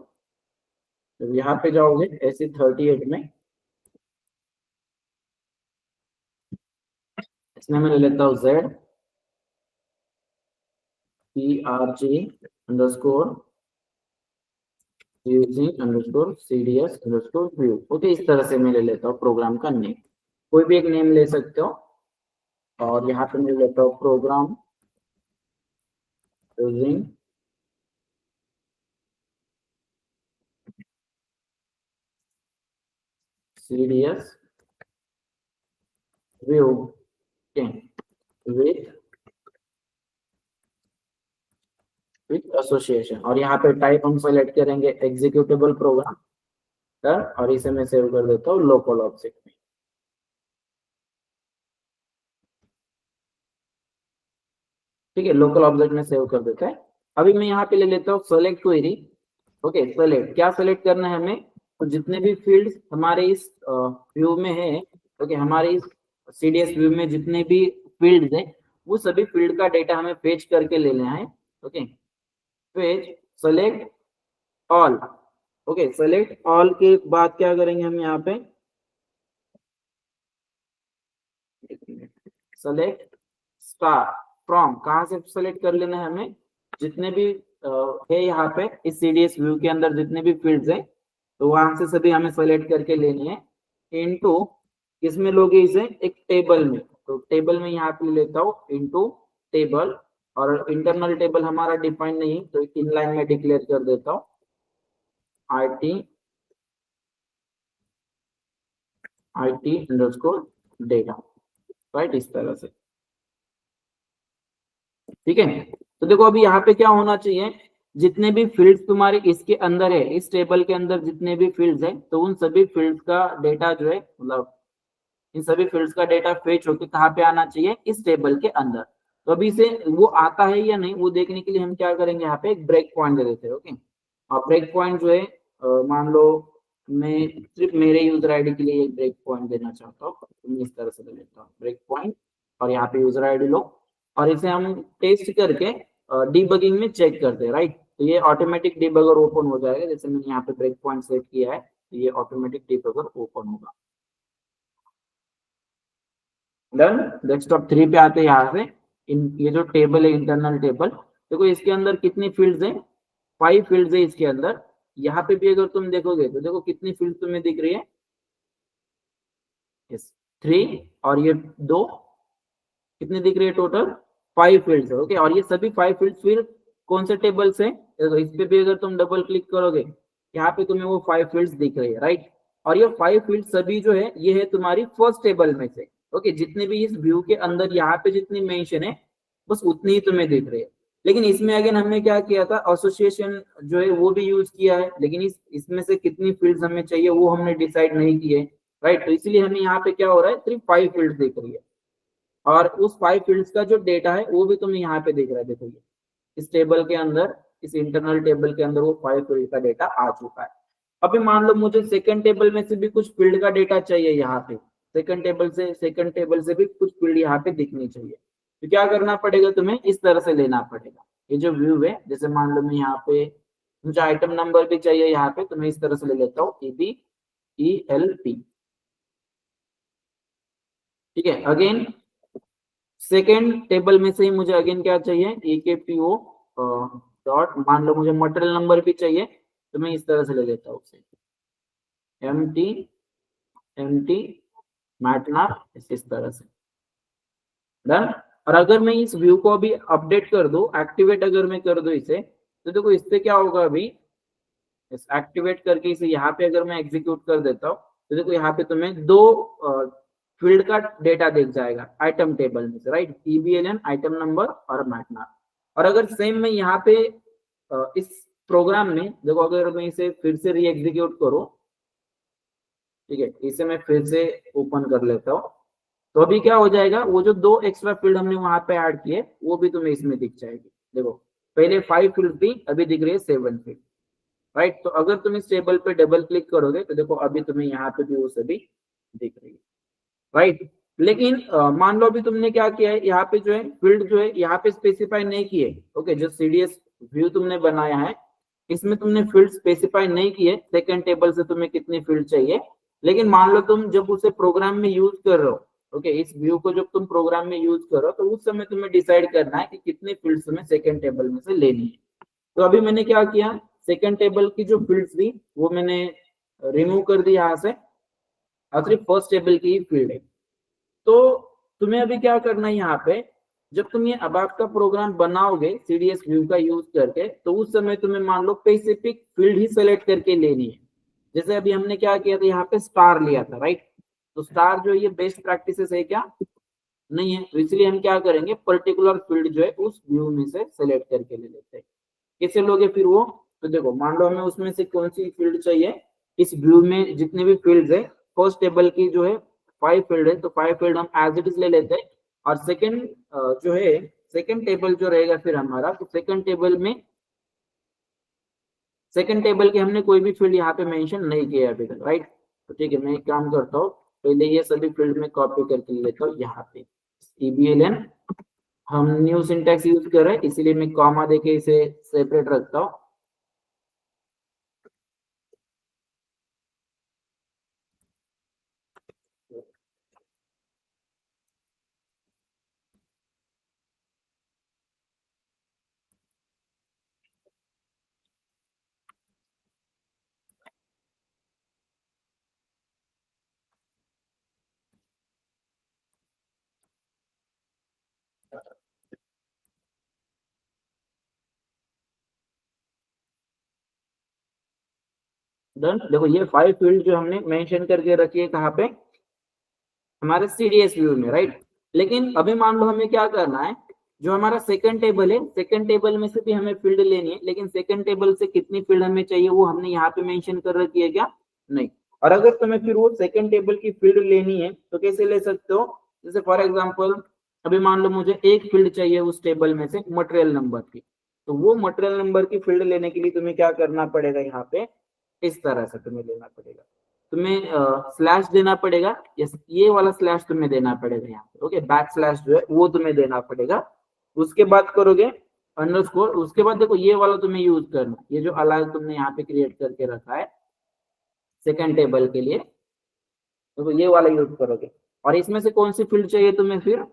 तो यहाँ पे जाओगे ऐसे 38 में, इसमें मैं ले लेता हूँ ZPRG underscore using underscore CDS underscore view. Okay, इस तरह से मैं ले लेता हूँ प्रोग्राम का नेम, कोई भी एक नेम ले सकते हो। और यहाँ पे मैं लेता हूँ program using CDS view with association. और यहाँ पे टाइप हम सेलेक्ट करेंगे एग्जीक्यूटेबल प्रोग्राम डन, और इसे मैं सेव कर देता हूँ लोकल ऑब्जेक्ट में। ठीक है, लोकल ऑब्जेक्ट में सेव कर देता है। अभी मैं यहाँ पे ले लेता हूँ सेलेक्ट क्वेरी। ओके, सेलेक्ट क्या सेलेक्ट करना है हमें, तो जितने भी फील्ड्स हमारे इस व्यू में है, ओके, हमारे इस CDS व्यू में जितने भी फील्ड्स है वो सभी फील्ड का डेटा हमें फेच करके लेना है। Okay, fetch select all. Okay, select all के बाद क्या करेंगे हम यहाँ पे, सेलेक्ट स्टार फ्रॉम, कहाँ से सेलेक्ट कर लेना है हमें, जितने भी है यहाँ पे इस CDS व्यू के अंदर जितने भी फील्ड्स है तो वहां से सभी हमें सेलेक्ट करके लेनी है। इनटू किसमें लोगे इसे, एक टेबल में, तो टेबल में यहाँ पे लेता हूँ इनटू टेबल, और इंटरनल टेबल हमारा डिफाइन नहीं तो एक इनलाइन में डिक्लेयर कर देता हूँ IT अंडरस्कोर डेटा, राइट, इस तरह से। ठीक है, तो देखो अभी यहाँ पे क्या होना चाहिए, जितने भी फील्ड्स तुम्हारे इसके अंदर है, इस टेबल के अंदर जितने भी फील्ड्स है तो उन सभी फील्ड्स का डेटा जो है, मतलब इन सभी फील्ड्स का डेटा फेच होकर कहाँ पे आना चाहिए, इस टेबल के अंदर। तो अभी से वो आता है या नहीं वो देखने के लिए हम क्या करेंगे, यहाँ पे एक ब्रेक पॉइंट दे देते हैं। ओके, और ब्रेक पॉइंट जो है मान लो मैं सिर्फ मेरे यूजर आईडी के लिए एक ब्रेक पॉइंट देना चाहता हूँ, तो मैं इस तरह से दे लेता हूँ ब्रेक पॉइंट, और यहाँ पे यूजर आईडी लो, और इसे हम टेस्ट करके डीबगिंग में चेक करते हैं, राइट। तो ये ऑटोमेटिक डीबगर ओपन हो जाएगा, जैसे मैंने यहाँ पे ब्रेक पॉइंट सेट किया है तो ये ऑटोमेटिक डीबगर ओपन होगा। डन, डेस्कटॉप 3 पे आते हैं, यहाँ से ये जो टेबल है इंटरनल टेबल, देखो इसके अंदर कितनी फील्ड्स हैं, 5 फील्ड्स है इसके अंदर। यहाँ पे भी अगर तुम देखोगे तो देखो कितनी फील्ड तुम्हें दिख रही है, यस 3, और ये 2, कितनी दिख रही है, टोटल 5 फील्ड्स है। ओके, और ये सभी 5 फील्ड्स फिर कौन से टेबल से, देखो इस पे भी अगर तुम डबल क्लिक करोगे यहाँ पे तुम्हें वो 5 फील्ड्स दिख रही है, राइट। और ये 5 फील्ड सभी जो है ये है तुम्हारी फर्स्ट टेबल में से। ओके, जितने भी इस व्यू के अंदर यहाँ पे जितनी मेंशन है बस उतनी ही तुम्हें दिख रही है। लेकिन इसमें अगेन हमने क्या किया था, एसोसिएशन जो है वो भी यूज किया है, लेकिन इसमें से कितनी फील्ड्स हमें चाहिए वो हमने डिसाइड नहीं किए, राइट। तो इसीलिए हमें यहाँ पे क्या हो रहा है, सिर्फ 5 फील्ड्स दिख रही है, और उस 5 फील्ड्स का जो डेटा है वो भी तुम्हें यहाँ पे दिख रहा है। देखो ये इस टेबल के अंदर, इस इंटरनल टेबल के अंदर वो 5 फील्ड का डेटा आ चुका है। अभी मान लो मुझे सेकंड टेबल में से भी कुछ फील्ड का डेटा चाहिए, यहाँ पे सेकंड टेबल से भी कुछ फील्ड यहाँ पे दिखनी चाहिए, तो क्या करना पड़ेगा, तुम्हें इस तरह से लेना पड़ेगा। ये जो व्यू है, जैसे मान लो मैं यहाँ पे मुझे आइटम नंबर भी चाहिए यहाँ पे, तो मैं इस तरह से ले लेता हूँ EBELP। ठीक है, अगेन सेकेंड टेबल में से ही मुझे अगेन क्या चाहिए, EKPO डॉट, मान लो मुझे मटेरियल नंबर भी चाहिए तो मैं इस तरह से ले लेता हूँ उसे MT मैटनार, इस तरह से। डन, और अगर मैं इस व्यू को अभी अपडेट कर दूं, एक्टिवेट अगर मैं कर दूं इसे, तो देखो इससे क्या होगा, अभी इस एक्टिवेट करके इसे यहाँ पे अगर मैं एग्जीक्यूट कर देता हूँ तो देखो यहाँ पे तुम्हें 2 फील्ड का डेटा दिख जाएगा आइटम टेबल में से, राइट, EBLN आइटम नंबर और मैटनार। और अगर सेम मैं यहाँ पे इस प्रोग्राम में देखो, अगर मैं इसे फिर से री एग्जीक्यूट करूं, ठीक है, इसे मैं फिर से ओपन कर लेता हूँ, तो अभी क्या हो जाएगा, वो जो 2 एक्स्ट्रा फील्ड हमने वहां पे ऐड किए वो भी तुम्हें इसमें दिख जाएगी। देखो पहले 5 फील्ड थी, अभी दिख रही है 7 फील्ड, राइट। तो अगर तुम इस टेबल पे डबल क्लिक करोगे तो देखो अभी तुम्हें यहाँ पे भी वो सभी दिख रही है, राइट। लेकिन मान लो अभी तुमने क्या किया है, यहाँ पे जो है फील्ड जो है यहाँ पे स्पेसिफाई नहीं किए। ओके, जो CDS व्यू तुमने बनाया है इसमें तुमने फील्ड स्पेसिफाई नहीं किए, सेकंड टेबल से तुम्हें कितनी फील्ड चाहिए। लेकिन मान लो तुम जब उसे प्रोग्राम में यूज कर रहे हो, ओके, इस व्यू को जब तुम प्रोग्राम में यूज करो तो उस समय तुम्हें डिसाइड करना है कि कितने फील्ड तुम्हें सेकंड टेबल में से लेनी है। तो अभी मैंने क्या किया, सेकंड टेबल की जो फील्ड्स थी वो मैंने रिमूव कर दी यहाँ से, और सिर्फ फर्स्ट टेबल की फील्ड है। तो तुम्हें अभी क्या करना है यहाँ पे, जब तुम ये अब आपका प्रोग्राम बनाओगे सीडीएस व्यू का यूज करके, तो उस समय तुम्हें मान लो स्पेसिफिक फील्ड ही सेलेक्ट करके लेनी है। जैसे अभी हमने क्या किया था, यहाँ पे स्टार लिया था, राइट। तो स्टार जो ये बेस्ट प्रैक्टिसेस है क्या, नहीं है, तो इसलिए हम क्या करेंगे, पर्टिकुलर फील्ड जो है उस व्यू में से सेलेक्ट करके ले लेते हैं। कैसे लोगे फिर वो, तो देखो मान लो हमें उसमें से कौन सी फील्ड चाहिए, इस व्यू में जितने भी फील्ड्स है, फर्स्ट टेबल की जो है 5 फील्ड है, तो 5 फील्ड हम एज इट इज ले लेते हैं। और सेकंड जो है, सेकंड टेबल जो रहेगा फिर हमारा, तो सेकंड टेबल के हमने कोई भी फील्ड यहाँ पे मेंशन नहीं किया अभी तक, राइट। तो ठीक है, मैं एक काम करता हूँ, पहले ये सभी फील्ड में कॉपी करके लेता हूँ यहाँ पे, EBLN। हम न्यू सिंटैक्स यूज कर रहे हैं, इसीलिए मैं कॉमा देके इसे सेपरेट रखता हूँ। डन। देखो ये 5 फील्ड जो हमने मेंशन करके रखी है कहाँ पे, हमारे सीडीएस व्यू में, राइट। लेकिन अभी मान लो हमें क्या करना है, जो हमारा सेकंड टेबल है, सेकंड टेबल में से भी हमें फील्ड लेनी है, लेकिन सेकंड टेबल से कितनी फील्ड हमें चाहिए वो हमने यहाँ पे मेंशन कर रखी है क्या, नहीं। और अगर तुम्हें फिर वो सेकंड टेबल की फील्ड लेनी है तो कैसे ले सकते हो, जैसे फॉर एग्जाम्पल अभी मान लो मुझे एक फील्ड चाहिए उस टेबल में से मटेरियल नंबर की, तो वो मटेरियल नंबर की फील्ड लेने के लिए तुम्हें क्या करना पड़ेगा, यहाँ पे इस तरह से तुम्हें लेना पड़ेगा, तुम्हें स्लैश देना पड़ेगा, यस ये वाला स्लैश तुम्हें देना पड़ेगा यहाँ पे, ओके, बैक स्लैश जो है वो तुम्हें देना पड़ेगा। उसके बाद करोगे अंडरस्कोर, उसके बाद देखो ये वाला तुम्हें यूज करना, ये जो अलाइव तुमने यहाँ पे क्रिएट करके रखा है सेकंड टेबल के लिए, तो ये वाला यूज करोगे। और इसमें से कौन सी फील्ड चाहिए तुम्हें फिर,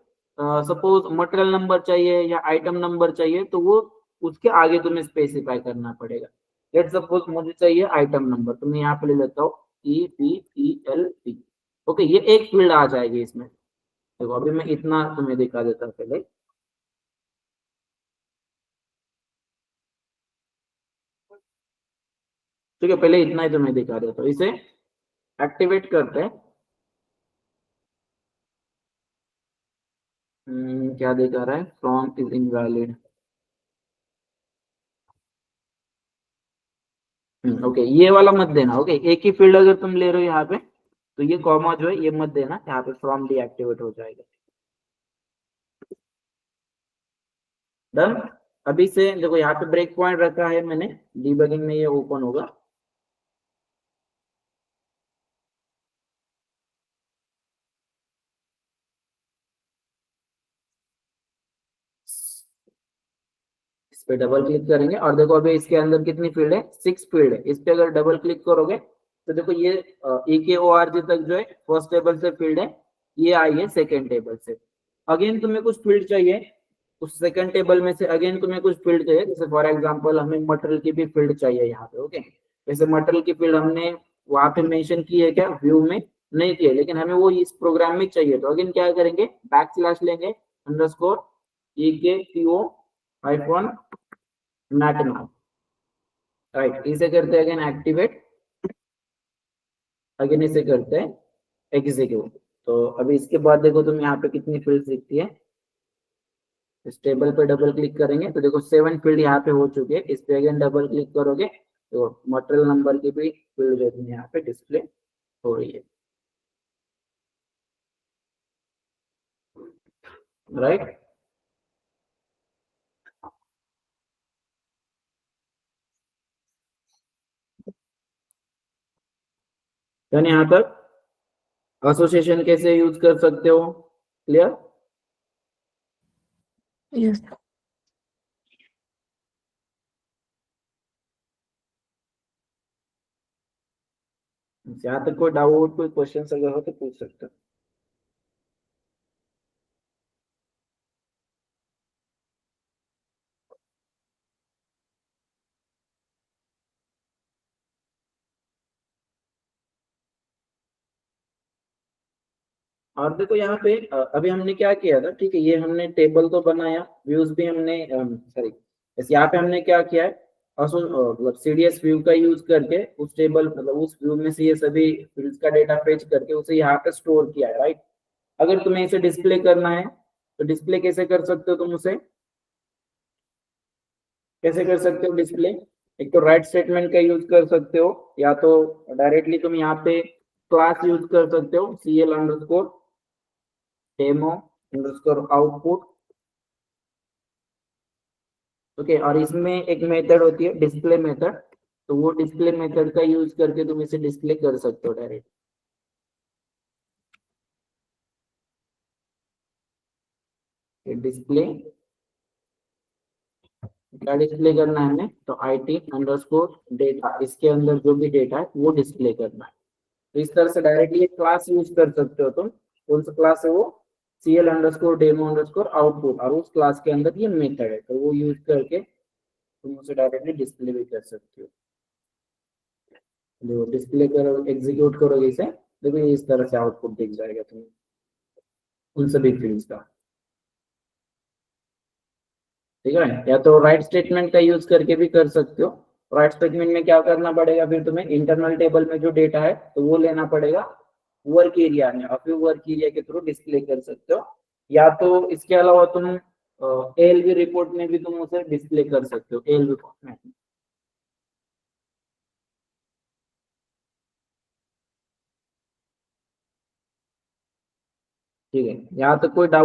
सपोज मटेरियल नंबर चाहिए या आइटम नंबर चाहिए, तो वो उसके आगे तुम्हें स्पेसिफाई करना पड़ेगा। लेट सपोज मुझे चाहिए आइटम नंबर, तो मैं यहाँ पे ले लेता हूँ EPELP, ओके, ये एक फील्ड आ जाएगी इसमें। देखो अभी मैं इतना तुम्हें दिखा देता हूँ पहले, ठीक है, पहले इतना ही तुम्हें दिखा देता हूँ, इसे एक्टिवेट करते हैं। क्या दिखा रहा है, फ्रॉम इज इनवैलिड, ओके, ये वाला मत देना, ओके, एक ही फील्ड अगर तुम ले रहे हो यहाँ पे, तो ये कॉमा जो है ये मत देना, यहाँ पे फ्रॉम डीएक्टिवेट हो जाएगा। डन। अभी से देखो यहाँ पे ब्रेक पॉइंट रखा है मैंने, डीबगिंग में ये ओपन होगा। इस पे डबल क्लिक करेंगे और देखो अभी इसके अंदर कितनी फील्ड है, 6 फील्ड है। इस पे अगर डबल क्लिक करोगे तो देखो ये EKORG तक जो है फर्स्ट टेबल से फील्ड है, ये आई है सेकेंड टेबल से। अगेन तुम्हें कुछ फील्ड चाहिए उस सेकंड टेबल में से, अगेन तुम्हें कुछ फील्ड चाहिए, जैसे फॉर एग्जांपल हमें मटेरियल की भी फील्ड चाहिए यहाँ पे, ओके। जैसे मटेरियल की फील्ड हमने वहां पे मेंशन की है क्या, व्यू में नहीं की है, लेकिन हमें वो इस प्रोग्राम में चाहिए, तो अगेन क्या करेंगे, बैक स्लैश लेंगे, अंडरस्कोर EKPO हाइफन मैटना, राइट, इसे करते हैं अगेन एक्टिवेट, अगेन इसे करते हैं एग्जीक्यूट। तो अभी इसके बाद देखो तुम यहाँ पे कितनी फील्ड दिखती है, इस टेबल पे डबल क्लिक करेंगे तो देखो 7 फील्ड यहाँ पे हो चुके हैं। इस पे अगेन डबल क्लिक करोगे तो मटेरियल नंबर की भी फील्ड जो है यहाँ पे डिस्प्ले हो रही है, राइट। यानी यहाँ तक एसोसिएशन कैसे यूज कर सकते हो, क्लियर। यस। यहाँ तक कोई डाउट कोई क्वेश्चन अगर हो तो पूछ सकते हो। और देखो यहाँ पे अभी हमने क्या किया था, ठीक है, ये हमने टेबल तो बनाया, व्यूज भी हमने सॉरी, यहाँ पे हमने क्या किया है, और मतलब सीडीएस व्यू का यूज करके उस टेबल मतलब उस व्यू में से ये सभी फील्ड्स का डेटा फेच करके उसे यहाँ पे स्टोर किया है, राइट। अगर तुम्हें इसे डिस्प्ले करना है तो डिस्प्ले कैसे कर सकते हो, तुम उसे कैसे कर सकते हो डिस्प्ले, एक तो राइट स्टेटमेंट का यूज कर सकते हो, या तो डायरेक्टली तुम यहाँ पे क्लास यूज कर सकते हो, CL underscore demo underscore output. Okay, और इसमें एक मेथड होती है डिस्प्ले मेथड, तो वो डिस्प्ले मेथड का यूज करके तुम इसे डिस्प्ले कर सकते हो डायरेक्ट। डिस्प्ले क्या डिस्प्ले करना है हमें, तो IT अंडरस्कोर डेटा, इसके अंदर जो भी डेटा है वो डिस्प्ले करना है। तो इस तरह से डायरेक्टली क्लास यूज कर सकते हो तुम, कौन सा क्लास है वो, CL underscore demo underscore output, और उस क्लास के अंदर ये मेथड है, तो वो यूज करके तुम उसे डायरेक्टली डिस्प्ले भी कर सकते हो। जो डिस्प्ले करो एग्जीक्यूट करोगे इसे, देखो ये इस तरह से आउटपुट दिख जाएगा तुम्हें उन सभी फील्ड्स का, ठीक है। या तो राइट स्टेटमेंट का यूज करके भी कर सकते हो। राइट स्टेटमेंट में क्या करना पड़ेगा, फिर तुम्हें इंटरनल टेबल में जो डेटा है तो वो लेना पड़ेगा वर्क एरिया में, और फिर वर्क एरिया के थ्रू डिस्प्ले कर सकते हो। या तो इसके अलावा तुम ALV रिपोर्ट में भी तुम उसे डिस्प्ले कर सकते हो, ALV फॉर्मेट में, ठीक है। यहाँ तक कोई डाउट